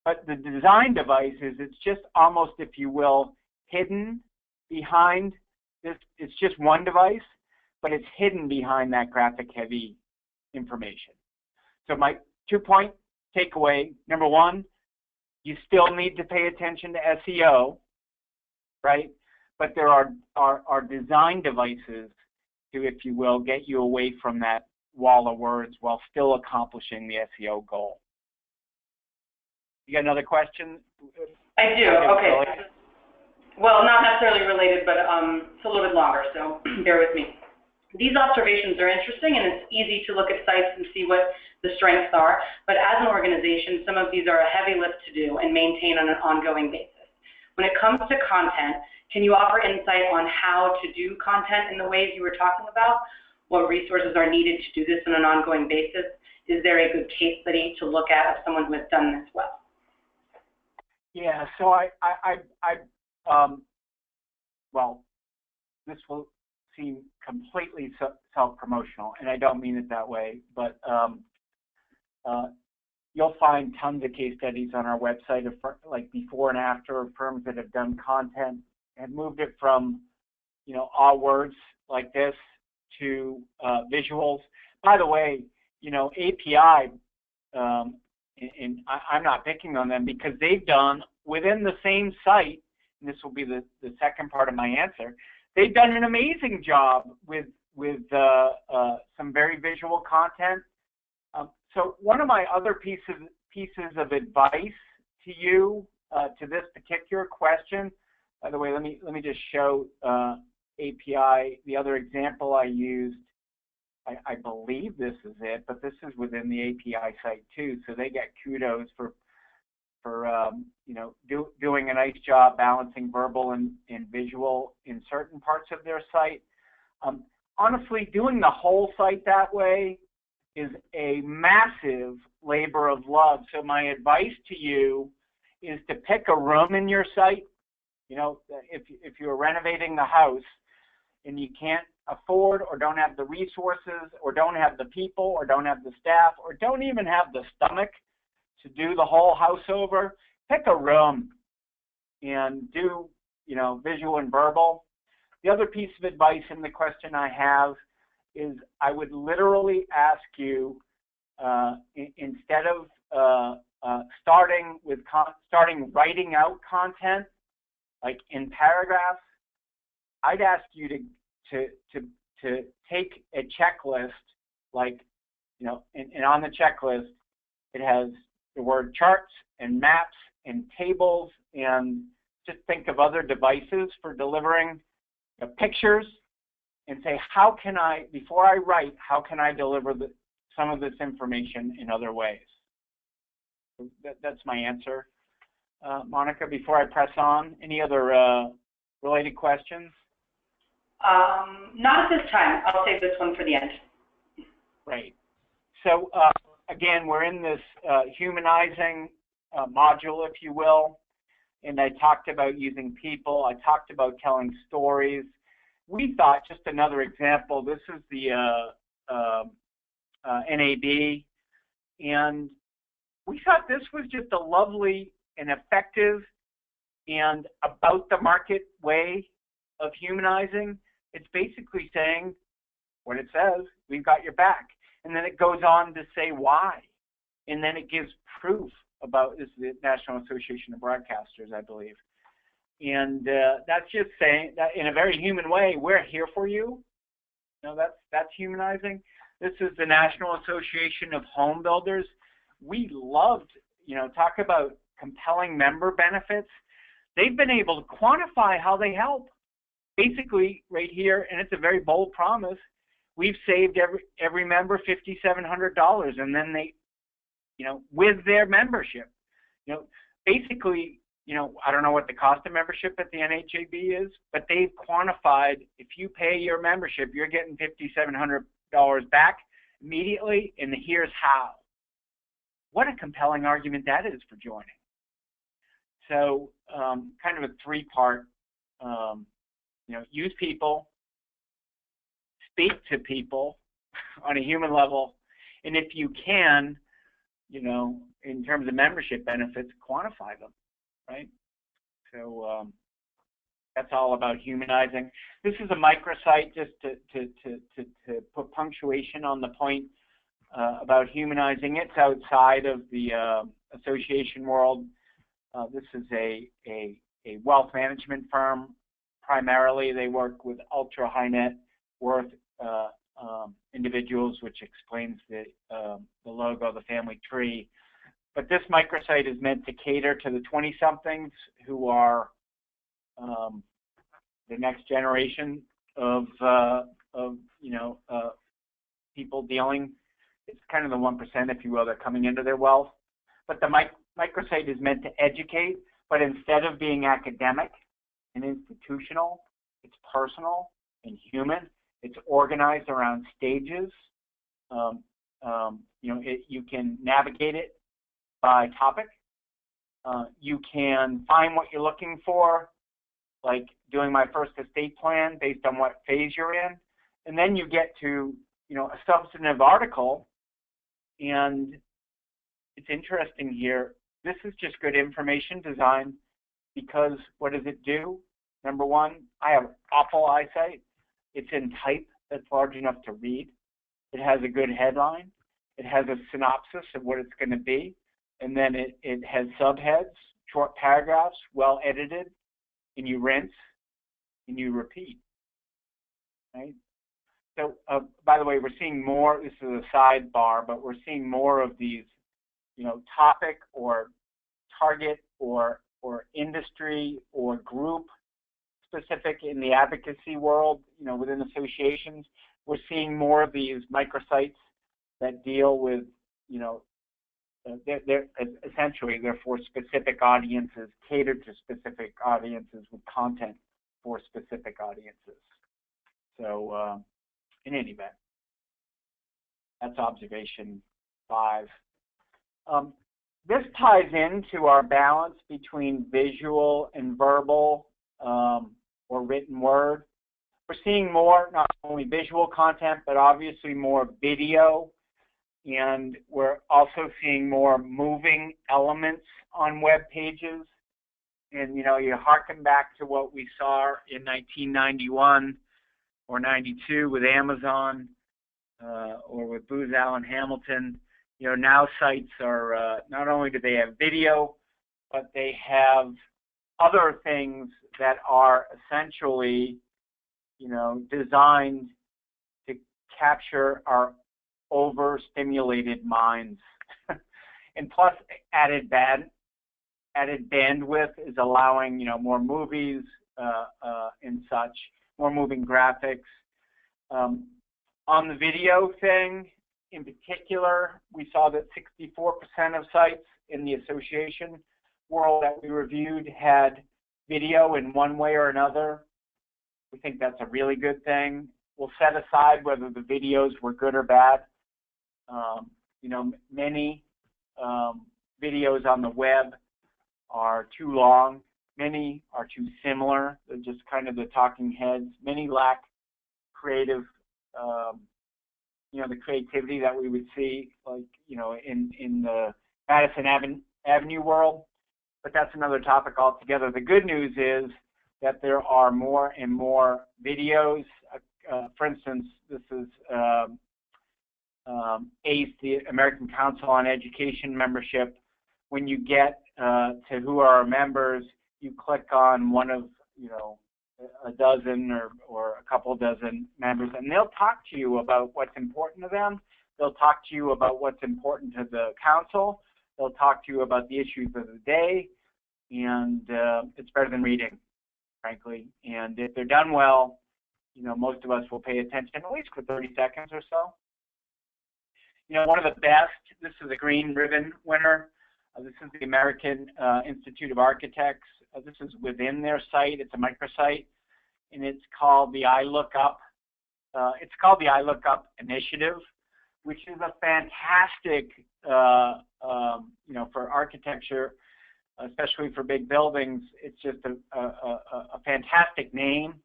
but the design devices, it's just almost, if you will, hidden behind this. It's just one device, but it's hidden behind that graphic-heavy information. So my 2-point takeaway, number one, You still need to pay attention to SEO, right? But there are design devices to, if you will, get you away from that wall of words while still accomplishing the SEO goal. You got another question? I do. Okay. Well, not necessarily related, but it's a little bit longer, so bear with me. These observations are interesting, and it's easy to look at sites and see what the strengths are, but as an organization, some of these are a heavy lift to do and maintain on an ongoing basis. When it comes to content, can you offer insight on how to do content in the ways you were talking about? What resources are needed to do this on an ongoing basis? Is there a good case study to look at of someone who has done this well? Yeah, so well, this will seem completely self-promotional, and I don't mean it that way, but you'll find tons of case studies on our website of like before and after of firms that have done content and moved it from, all words like this to visuals. By the way, API, and I'm not picking on them because they've done within the same site, and this will be the second part of my answer, they've done an amazing job with some very visual content. So one of my other pieces of advice to you to this particular question, by the way, let me just show API. The other example I used, I believe this is it, but this is within the API site too, so they get kudos for doing a nice job balancing verbal and visual in certain parts of their site. Honestly, doing the whole site that way is a massive labor of love. So my advice to you is to pick a room in your site. If you're renovating the house and you can't afford or don't have the resources or don't have the people or don't have the staff or don't even have the stomach to do the whole house over, pick a room and do, visual and verbal. The other piece of advice in the question I have is I would literally ask you, instead of starting writing out content, like in paragraphs, I'd ask you to take a checklist, like, and on the checklist, it has the word charts and maps and tables, and just think of other devices for delivering pictures, and say, how can I, before I write, how can I deliver some of this information in other ways? That's my answer. Monica, before I press on, any other related questions? Not at this time. I'll save this one for the end. Right. So again, we're in this humanizing module, if you will, and I talked about using people. I talked about telling stories. We thought, just another example, this is the NAB, and we thought this was just a lovely and effective and about the market way of humanizing. It's basically saying what it says, we've got your back. And then it goes on to say why. And then it gives proof about, this is the National Association of Broadcasters, I believe. And that's just saying that in a very human way, we're here for you. That's humanizing. This is the National Association of Home Builders. We loved, talk about compelling member benefits. They've been able to quantify how they help. Basically, right here, and it's a very bold promise, we've saved every member $5,700, and then they, with their membership, basically, I don't know what the cost of membership at the NHAB is, but they've quantified, if you pay your membership, you're getting $5,700 back immediately, and here's how. What a compelling argument that is for joining. So kind of a three-part, use people, speak to people on a human level, and if you can, in terms of membership benefits, quantify them, right? So that's all about humanizing. This is a microsite just to put punctuation on the point about humanizing. It's outside of the association world. This is a wealth management firm. Primarily, they work with ultra high net worth individuals, which explains the logo, the family tree. But this microsite is meant to cater to the 20-somethings who are the next generation of people dealing. It's kind of the 1%, if you will, that are coming into their wealth. But the microsite is meant to educate, but instead of being academic and institutional, it's personal and human. It's organized around stages. You can navigate it by topic. You can find what you're looking for, like doing my first estate plan based on what phase you're in. And then you get to, a substantive article. And it's interesting here. This is just good information design because what does it do? Number one, I have awful eyesight. It's in type that's large enough to read. It has a good headline. It has a synopsis of what it's going to be. And then it has subheads, short paragraphs, well edited, and you rinse and you repeat. Right? So, by the way, we're seeing more. This is a sidebar, but we're seeing more of these, topic or target or industry or group specific in the advocacy world, within associations. We're seeing more of these microsites that deal with, they're essentially they're for specific audiences, catered to specific audiences with content for specific audiences. So, in any event, that's observation 5. This ties into our balance between visual and verbal or written word. We're seeing more, not only visual content, but obviously more video. And we're also seeing more moving elements on web pages. And, you harken back to what we saw in 1991 or 92 with Amazon or with Booz Allen Hamilton. Now sites are, not only do they have video, but they have other things that are essentially, designed to capture our overstimulated minds. And plus added bandwidth is allowing, more movies and such, more moving graphics. On the video thing, in particular, we saw that 64% of sites in the association world that we reviewed had video in one way or another. We think that's a really good thing. We'll set aside whether the videos were good or bad. Many videos on the web are too long. Many are too similar. They're just kind of the talking heads. Many lack creative the creativity that we would see, like, in the Madison Avenue world. But that's another topic altogether. The good news is that there are more and more videos. For instance, this is ACE, the American Council on Education membership. When you get to who are our members, you click on one of, a dozen or a couple dozen members, and they'll talk to you about what's important to them. They'll talk to you about what's important to the council. They'll talk to you about the issues of the day, and it's better than reading, frankly. And if they're done well, most of us will pay attention at least for 30 seconds or so. One of the best, this is a green ribbon winner. This is the American Institute of Architects. This is within their site. It's a microsite, and it's called the I Look Up. It's called the I Look Up Initiative, which is a fantastic, for architecture, especially for big buildings. It's just a fantastic name,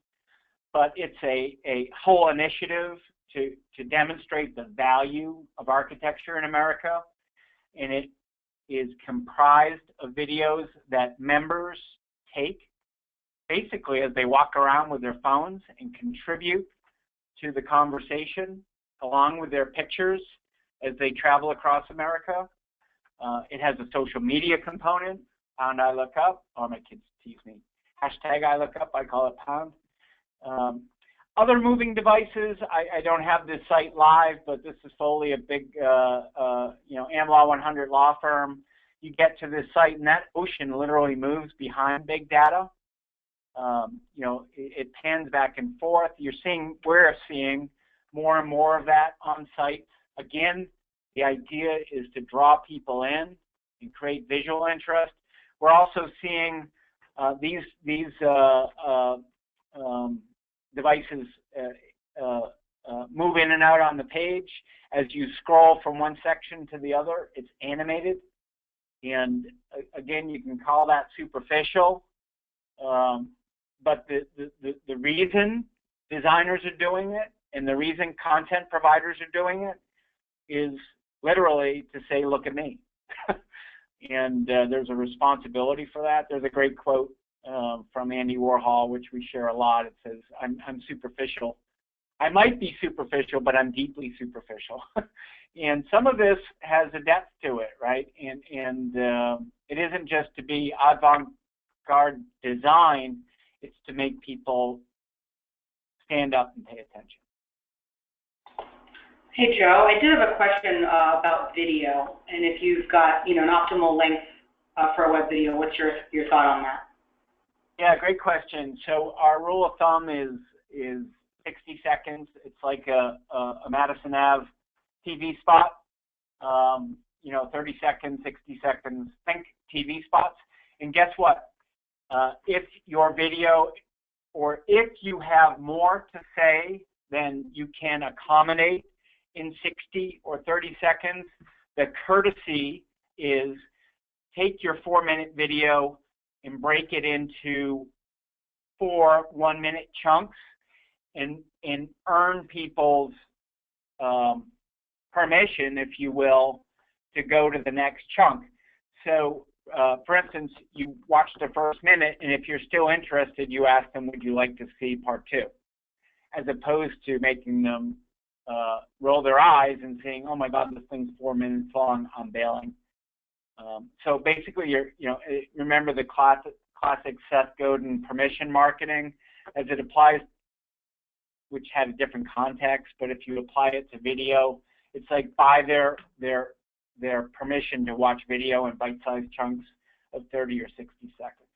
but it's a whole initiative to demonstrate the value of architecture in America, and it is comprised of videos that members take basically as they walk around with their phones and contribute to the conversation along with their pictures as they travel across America. It has a social media component pound I look up, or my kids tease me. Hashtag I look up, I call it pound. Other moving devices, I don't have this site live, but this is fully a big, AmLaw 100 law firm. You get to this site, and that ocean literally moves behind big data. It pans back and forth. We're seeing more and more of that on site. Again, the idea is to draw people in and create visual interest. We're also seeing these devices move in and out on the page. As you scroll from one section to the other, it's animated. And again, you can call that superficial. But the reason designers are doing it and the reason content providers are doing it is literally to say, look at me. And there's a responsibility for that. There's a great quote from Andy Warhol, which we share a lot. It says, I'm superficial. I might be superficial, but I'm deeply superficial. And some of this has a depth to it, right? And it isn't just to be avant-garde design. It's to make people stand up and pay attention. Hey, Joe, I did have a question about video, and if you've got, an optimal length for a web video, what's your thought on that? Yeah, great question. So our rule of thumb is 60 seconds. It's like a Madison Ave TV spot. 30 seconds, 60 seconds. Think TV spots. And guess what? If your video, or if you have more to say than you can accommodate in 60 or 30 seconds, the courtesy is take your 4-minute video and break it into 4 one-minute chunks and earn people's permission, if you will, to go to the next chunk. So, for instance, you watch the first minute, and if you're still interested, you ask them, would you like to see part 2? As opposed to making them roll their eyes and saying, oh my God, this thing's 4 minutes long, I'm bailing. So basically, remember the classic Seth Godin permission marketing as it applies, which had a different context, but if you apply it to video, it's like buy their permission to watch video in bite-sized chunks of 30 or 60 seconds.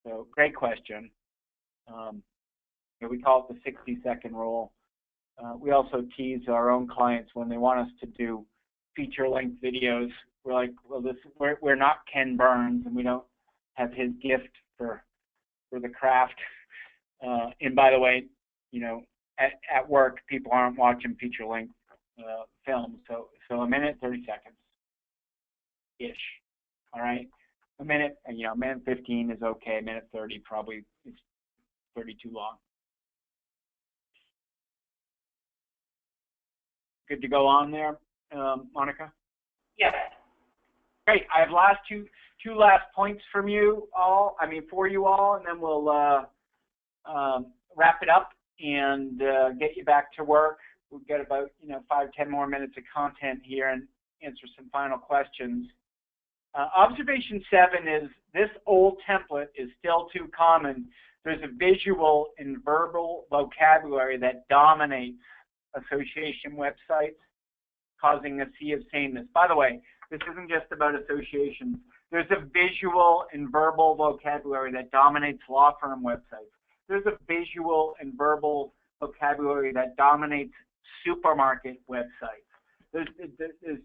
So great question. We call it the 60-second rule. We also tease our own clients when they want us to do feature-length videos. We're like, well, we're not Ken Burns, and we don't have his gift for the craft. And by the way, at work, people aren't watching feature-length films. So a minute, 30 seconds-ish. All right. A minute 15 is okay. A minute 30 probably is 30 too long. Good to go on there, Monica? Yes. Great. I have two last points for you all, and then we'll wrap it up and get you back to work. We'll get about 5-10 more minutes of content here and answer some final questions. Observation 7 is this old template is still too common. There's a visual and verbal vocabulary that dominates association websites, causing a sea of sameness. By the way, this isn't just about associations. There's a visual and verbal vocabulary that dominates law firm websites. There's a visual and verbal vocabulary that dominates supermarket websites. There's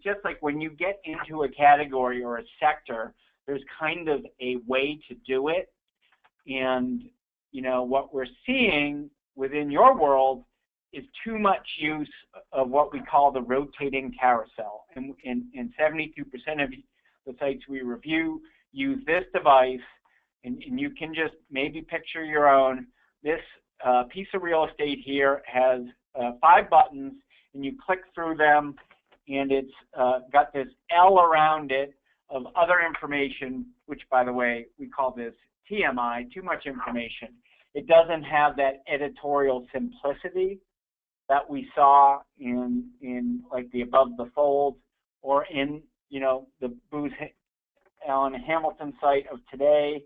just like when you get into a category or a sector, there's kind of a way to do it. And, what we're seeing within your world is too much use of what we call the rotating carousel. And 72% of the sites we review use this device, and you can just maybe picture your own. This piece of real estate here has 5 buttons, and you click through them, and it's got this L around it of other information, which, by the way, we call this TMI, too much information. It doesn't have that editorial simplicity that we saw in like the Above the Fold or in the Booz Allen Hamilton site of today,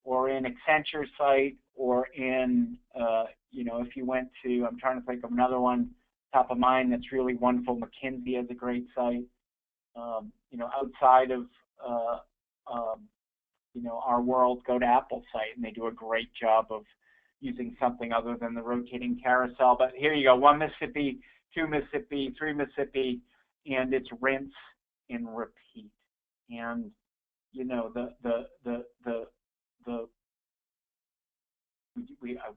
or in Accenture site, or in, if you went to, I'm trying to think of another one top of mind that's really wonderful. McKinsey has a great site. Outside of, our world, go to Apple's site, and they do a great job of using something other than the rotating carousel. But here you go, 1 Mississippi, 2 Mississippi, 3 Mississippi, and it's rinse and repeat. And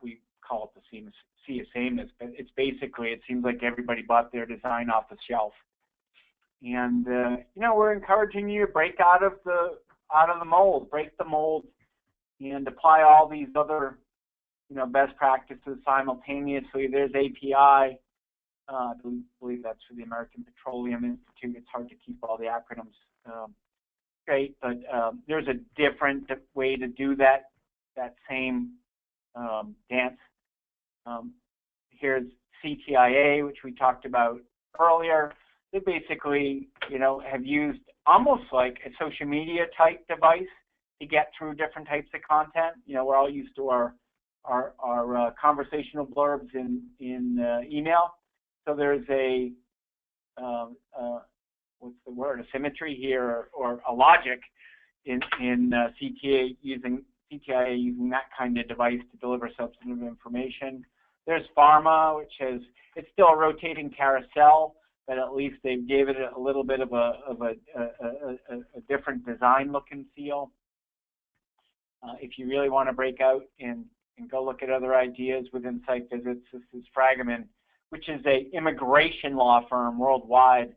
we call it the sea of sameness, but it's basically, it seems like everybody bought their design off the shelf. And we're encouraging you to break out of the mold, break the mold, and apply all these other best practices simultaneously. There's API. I believe that's for the American Petroleum Institute. It's hard to keep all the acronyms straight, but there's a different way to do that same dance. Here's CTIA, which we talked about earlier. They basically, have used almost like a social media type device to get through different types of content. We're all used to our conversational blurbs in email. So there's a what's the word? A symmetry here, or a logic in CTIA using that kind of device to deliver substantive information. There's pharma, which it's still a rotating carousel, but at least they gave it a little bit of a different design look and feel. If you really want to break out and go look at other ideas within site visits, this is Fragaman, which is a immigration law firm worldwide.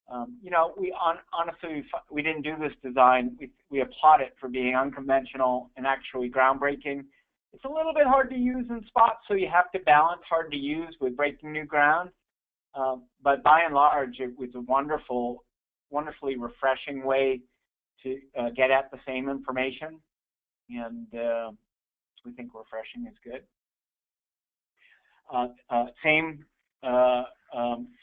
Honestly, we didn't do this design. We applaud it for being unconventional and actually groundbreaking. It's a little bit hard to use in spots, so you have to balance hard to use with breaking new ground. But by and large, it was a wonderfully refreshing way to get at the same information, and we think refreshing is good. Same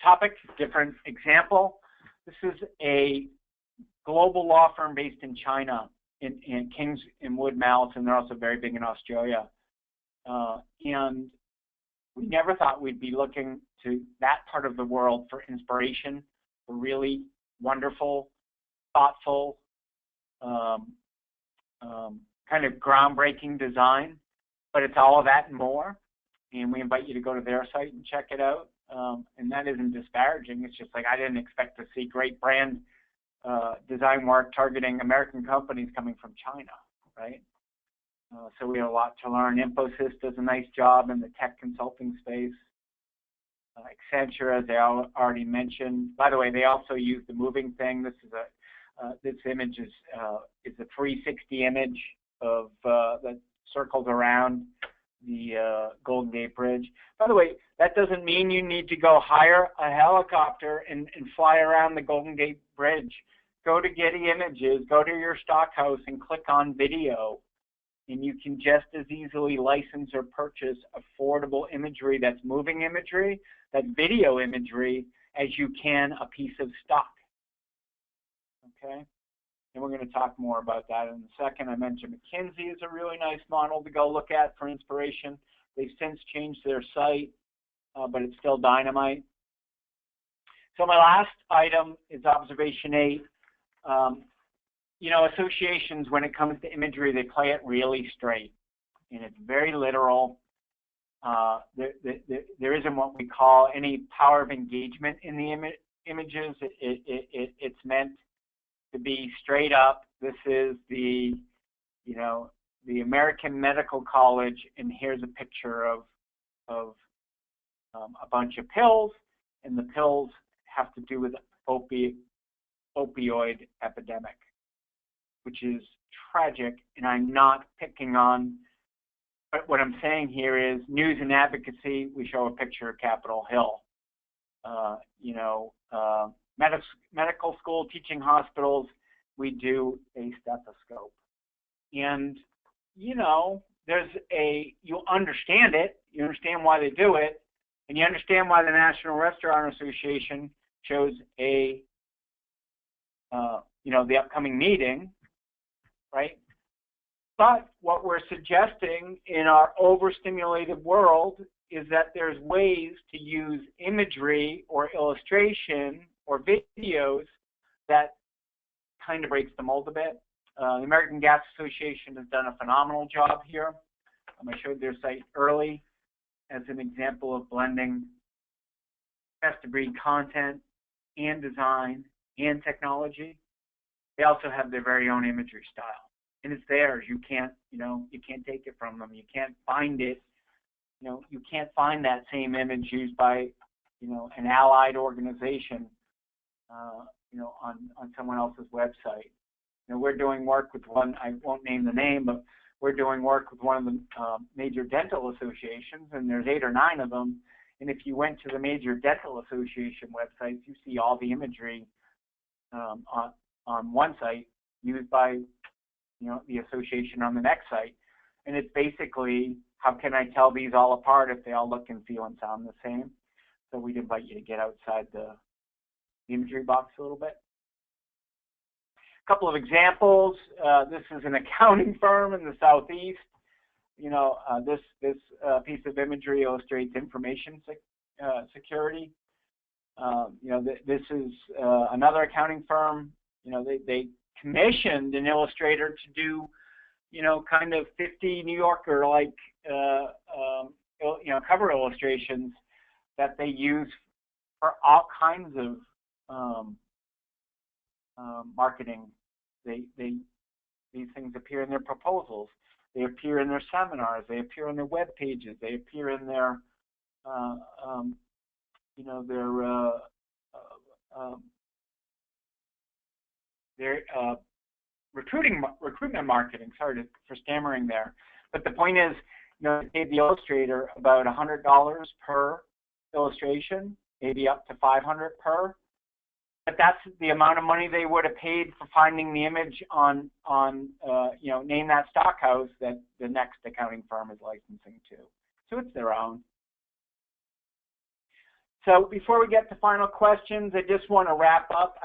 topic, different example. This is a global law firm based in China, in Kings and Wood Mallets, and they're also very big in Australia. And we never thought we'd be looking to that part of the world for inspiration, for really wonderful, thoughtful, kind of groundbreaking design, but it's all of that and more. And we invite you to go to their site and check it out. And that isn't disparaging. It's just like I didn't expect to see great brand design work targeting American companies coming from China, right? So we have a lot to learn. Infosys does a nice job in the tech consulting space. Accenture, as I already mentioned. By the way, they also use the moving thing. This is this image is a 360 image of that circles around the Golden Gate Bridge. By the way, that doesn't mean you need to go hire a helicopter and fly around the Golden Gate Bridge. Go to Getty Images, go to your stock house and click on video, and you can just as easily license or purchase affordable imagery that's moving imagery, that's video imagery, as you can a piece of stock. Okay? And we're going to talk more about that in a second. I mentioned McKinsey is a really nice model to go look at for inspiration. They've since changed their site, but it's still dynamite. So my last item is observation 8. Associations, when it comes to imagery, they play it really straight, and it's very literal. There isn't what we call any power of engagement in the images. It's meant to be straight up. This is the American Medical College, and here's a picture of a bunch of pills, and the pills have to do with opioid epidemic, which is tragic. And I'm not picking on, but what I'm saying here is news and advocacy. We show a picture of Capitol Hill. Medical school, teaching hospitals, we do a stethoscope. And, you understand it, you understand why they do it, and you understand why the National Restaurant Association chose the upcoming meeting right? But what we're suggesting in our overstimulated world is that there's ways to use imagery or illustration or videos that kind of breaks the mold a bit. The American Gas Association has done a phenomenal job here. I showed their site early as an example of blending best-of-breed content and design and technology. They also have their very own imagery style, and it's theirs. You can't take it from them. You can't find it. You can't find that same image used by, an allied organization, on someone else's website. We're doing work with one. I won't name the name, but we're doing work with one of the major dental associations, and there's 8 or 9 of them. And if you went to the major dental association websites, you see all the imagery on one site used by, the association on the next site. And it's basically, how can I tell these all apart if they all look and feel and sound the same? So we'd invite you to get outside the imagery box a little bit. A couple of examples. This is an accounting firm in the Southeast. This piece of imagery illustrates information security. This is another accounting firm. They commissioned an illustrator to do, kind of 50 New Yorker-like, cover illustrations that they use for all kinds of marketing. These things appear in their proposals. They appear in their seminars. They appear on their web pages. They appear in their, recruitment marketing. Sorry for stammering there. But the point is, they paid the illustrator about $100 per illustration, maybe up to $500 per. But that's the amount of money they would have paid for finding the image on name that stock house that the next accounting firm is licensing to. So it's their own. So before we get to final questions, I just want to wrap up.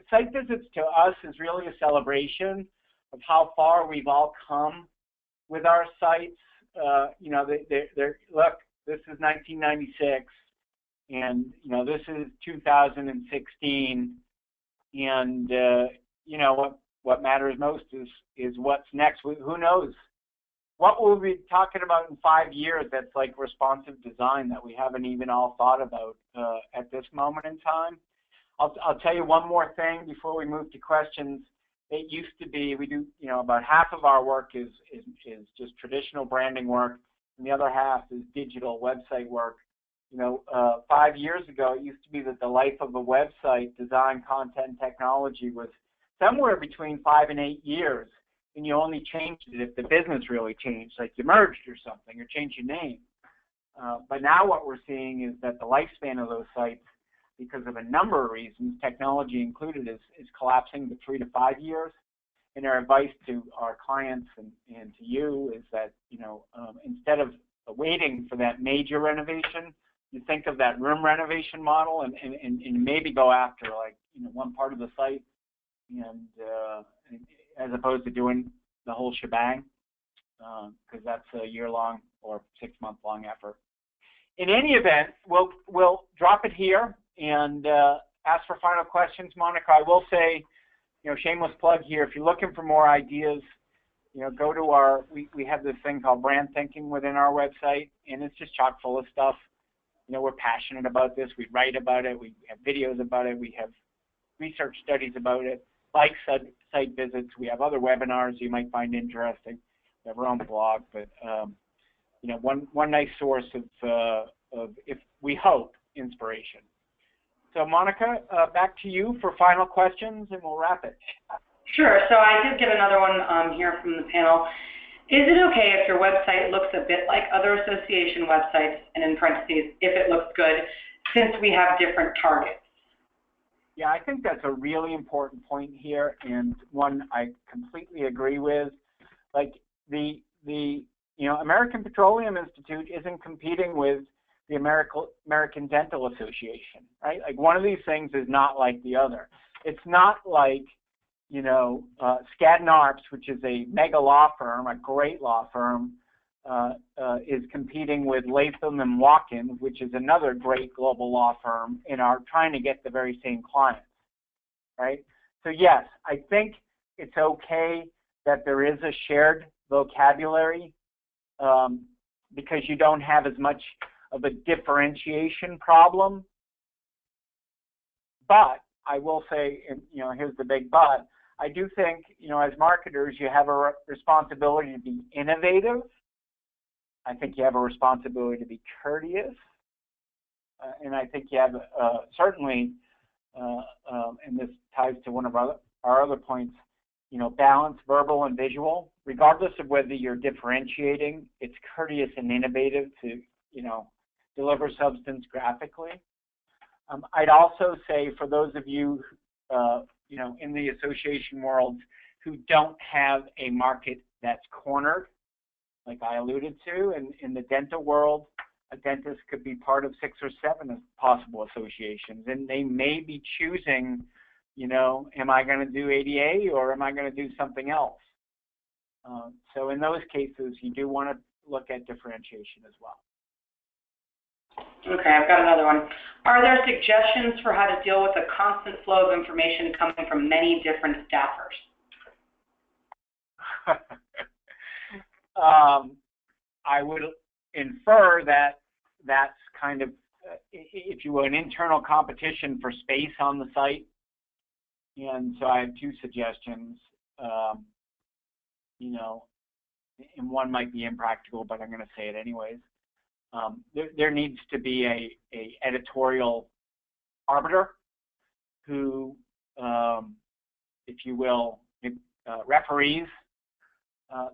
Site visits to us is really a celebration of how far we've all come with our sites. Look, this is 1996. And, this is 2016, and, what matters most is what's next. Who knows? What will we be talking about in 5 years that's like responsive design that we haven't even all thought about at this moment in time? I'll tell you one more thing before we move to questions. It used to be, we do, about half of our work is just traditional branding work, and the other half is digital website work. 5 years ago, it used to be that the life of a website, design, content, technology was somewhere between 5 and 8 years, and you only changed it if the business really changed, like you merged or something, or changed your name. But now what we're seeing is that the lifespan of those sites, because of a number of reasons, technology included, is collapsing to 3 to 5 years. And our advice to our clients and to you is that, instead of waiting for that major renovation, you think of that room renovation model and maybe go after one part of the site, and as opposed to doing the whole shebang, because that's a year-long or 6-month-long effort. In any event, we'll drop it here and ask for final questions. Monica, I will say, shameless plug here, if you're looking for more ideas, go to we have this thing called brand thinking within our website, and it's just chock full of stuff. We're passionate about this. We write about it. We have videos about it. We have research studies about it, like site visits. We have other webinars you might find interesting. We have our own blog, but one nice source of if we hope, inspiration. So Monica, back to you for final questions, and we'll wrap it. Sure. So I did get another one here from the panel. Is it okay if your website looks a bit like other association websites, and in parentheses, if it looks good, since we have different targets? Yeah, I think that's a really important point here, and one I completely agree with. Like the American Petroleum Institute isn't competing with the American Dental Association, right? Like one of these things is not like the other. It's not like Skadden Arps, which is a mega law firm, a great law firm, is competing with Latham and Watkins, which is another great global law firm, and are trying to get the very same clients, right? So yes, I think it's okay that there is a shared vocabulary because you don't have as much of a differentiation problem. But I will say, and here's the big but, I do think, as marketers, you have a responsibility to be innovative. I think you have a responsibility to be courteous. And I think you have certainly, and this ties to one of our other points, balance verbal and visual. Regardless of whether you're differentiating, it's courteous and innovative to, deliver substance graphically. I'd also say for those of you, in the association world who don't have a market that's cornered, like I alluded to, and in the dental world, a dentist could be part of 6 or 7 possible associations, and they may be choosing, am I going to do ADA or am I going to do something else? So in those cases, you do want to look at differentiation as well. Okay, I've got another one. Are there suggestions for how to deal with a constant flow of information coming from many different staffers? I would infer that that's kind of, if you will, an internal competition for space on the site. And so I have 2 suggestions. And one might be impractical, but I'm going to say it anyways. There needs to be a editorial arbiter who, if you will, referees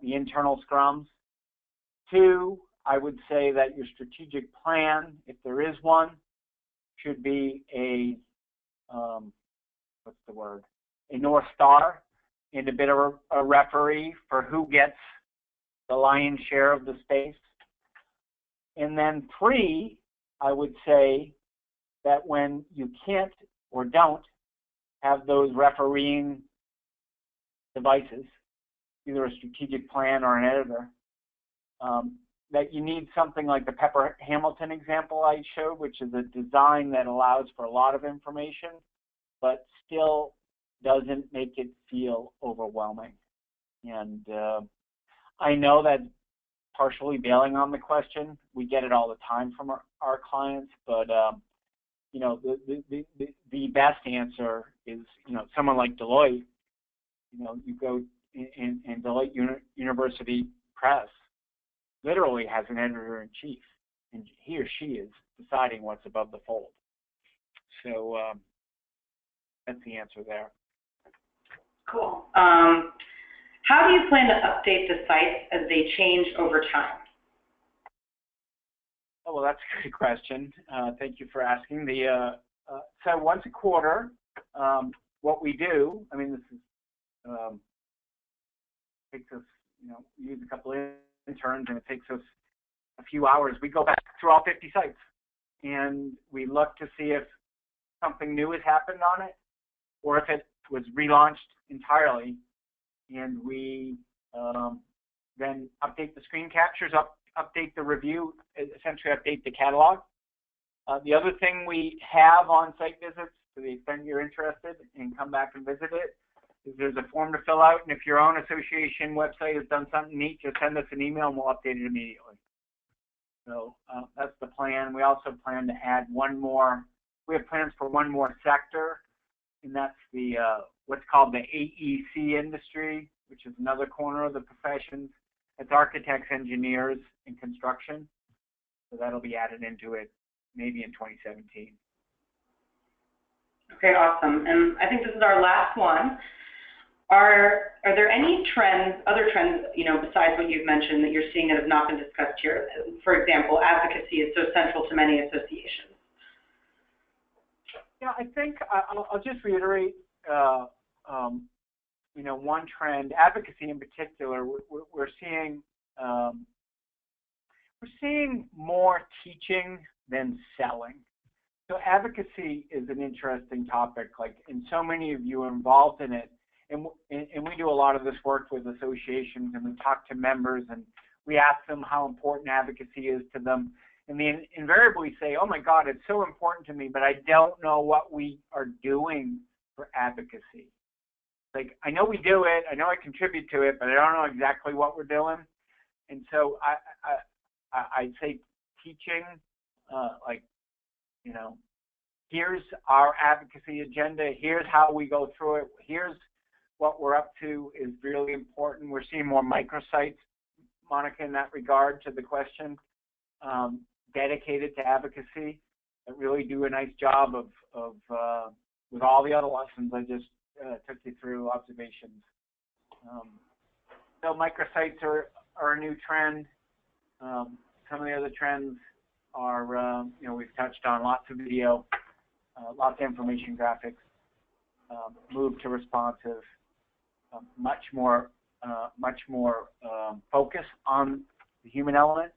the internal scrums. 2, I would say that your strategic plan, if there is one, should be a North Star and a bit of a referee for who gets the lion's share of the space. And then 3, I would say that when you can't or don't have those refereeing devices, either a strategic plan or an editor, that you need something like the Pepper Hamilton example I showed, which is a design that allows for a lot of information, but still doesn't make it feel overwhelming. And I know that partially bailing on the question. We get it all the time from our clients, but the best answer is, someone like Deloitte. You go in Deloitte University Press literally has an editor-in-chief, and he or she is deciding what's above the fold. So that's the answer there. Cool. How do you plan to update the sites as they change over time? Oh, well, that's a good question. Thank you for asking. So once a quarter, what we do, this is takes us, we use a couple of interns, and it takes us a few hours. We go back through all 50 sites, and we look to see if something new has happened on it, or if it was relaunched entirely. And we then update the screen captures, update the review, essentially update the catalog. The other thing we have on site visits, to the extent you're interested and come back and visit it, is there's a form to fill out, and if your own association website has done something neat, just send us an email and we'll update it immediately. So that's the plan. We also plan to add one more. We have plans for one more sector, and that's the what's called the AEC industry, which is another corner of the professions. It's architects, engineers, and construction. So that'll be added into it maybe in 2017. Okay, awesome. And I think this is our last one. Are there any trends, other trends, besides what you've mentioned that you're seeing that have not been discussed here? For example, advocacy is so central to many associations. Yeah, I think I'll just reiterate, one trend, advocacy in particular. We're seeing more teaching than selling. So advocacy is an interesting topic, and so many of you are involved in it. and we do a lot of this work with associations, and we talk to members, and we ask them how important advocacy is to them, and they invariably say, oh my God, it's so important to me, but I don't know what we are doing for advocacy. Like, I know we do it, I know I contribute to it, but I don't know exactly what we're doing. And so I'd say teaching, like, you know, here's our advocacy agenda, here's how we go through it, here's what we're up to is really important. We're seeing more microsites, Monica, in that regard to the question, dedicated to advocacy that really do a nice job of with all the other lessons I just took you through, observations. So microsites are a new trend. Some of the other trends are, you know, we've touched on lots of video, lots of information graphics, move to responsive, much more focus on the human element,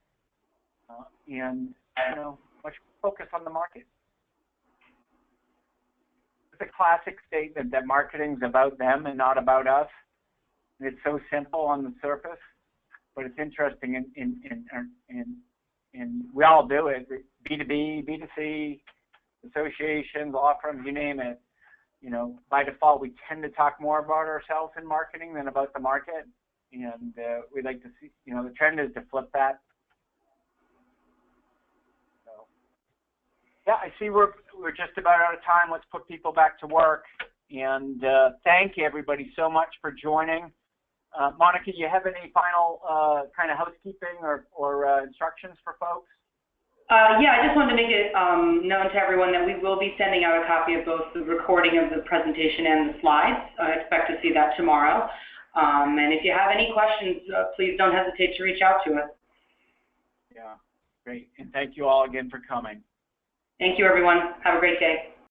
and, you know, much focus on the market. It's a classic statement that marketing's about them and not about us. It's so simple on the surface, but it's interesting and we all do it. B2B, B2C, associations, law firms, you name it. You know, by default, we tend to talk more about ourselves in marketing than about the market, and we'd like to see, you know, the trend is to flip that. So, yeah, I see we're just about out of time. Let's put people back to work, and thank you everybody so much for joining. Monica, you have any final kind of housekeeping or instructions for folks? Yeah, I just wanted to make it known to everyone that we will be sending out a copy of both the recording of the presentation and the slides. I expect to see that tomorrow. And if you have any questions, please don't hesitate to reach out to us. Yeah, great. And thank you all again for coming. Thank you, everyone. Have a great day.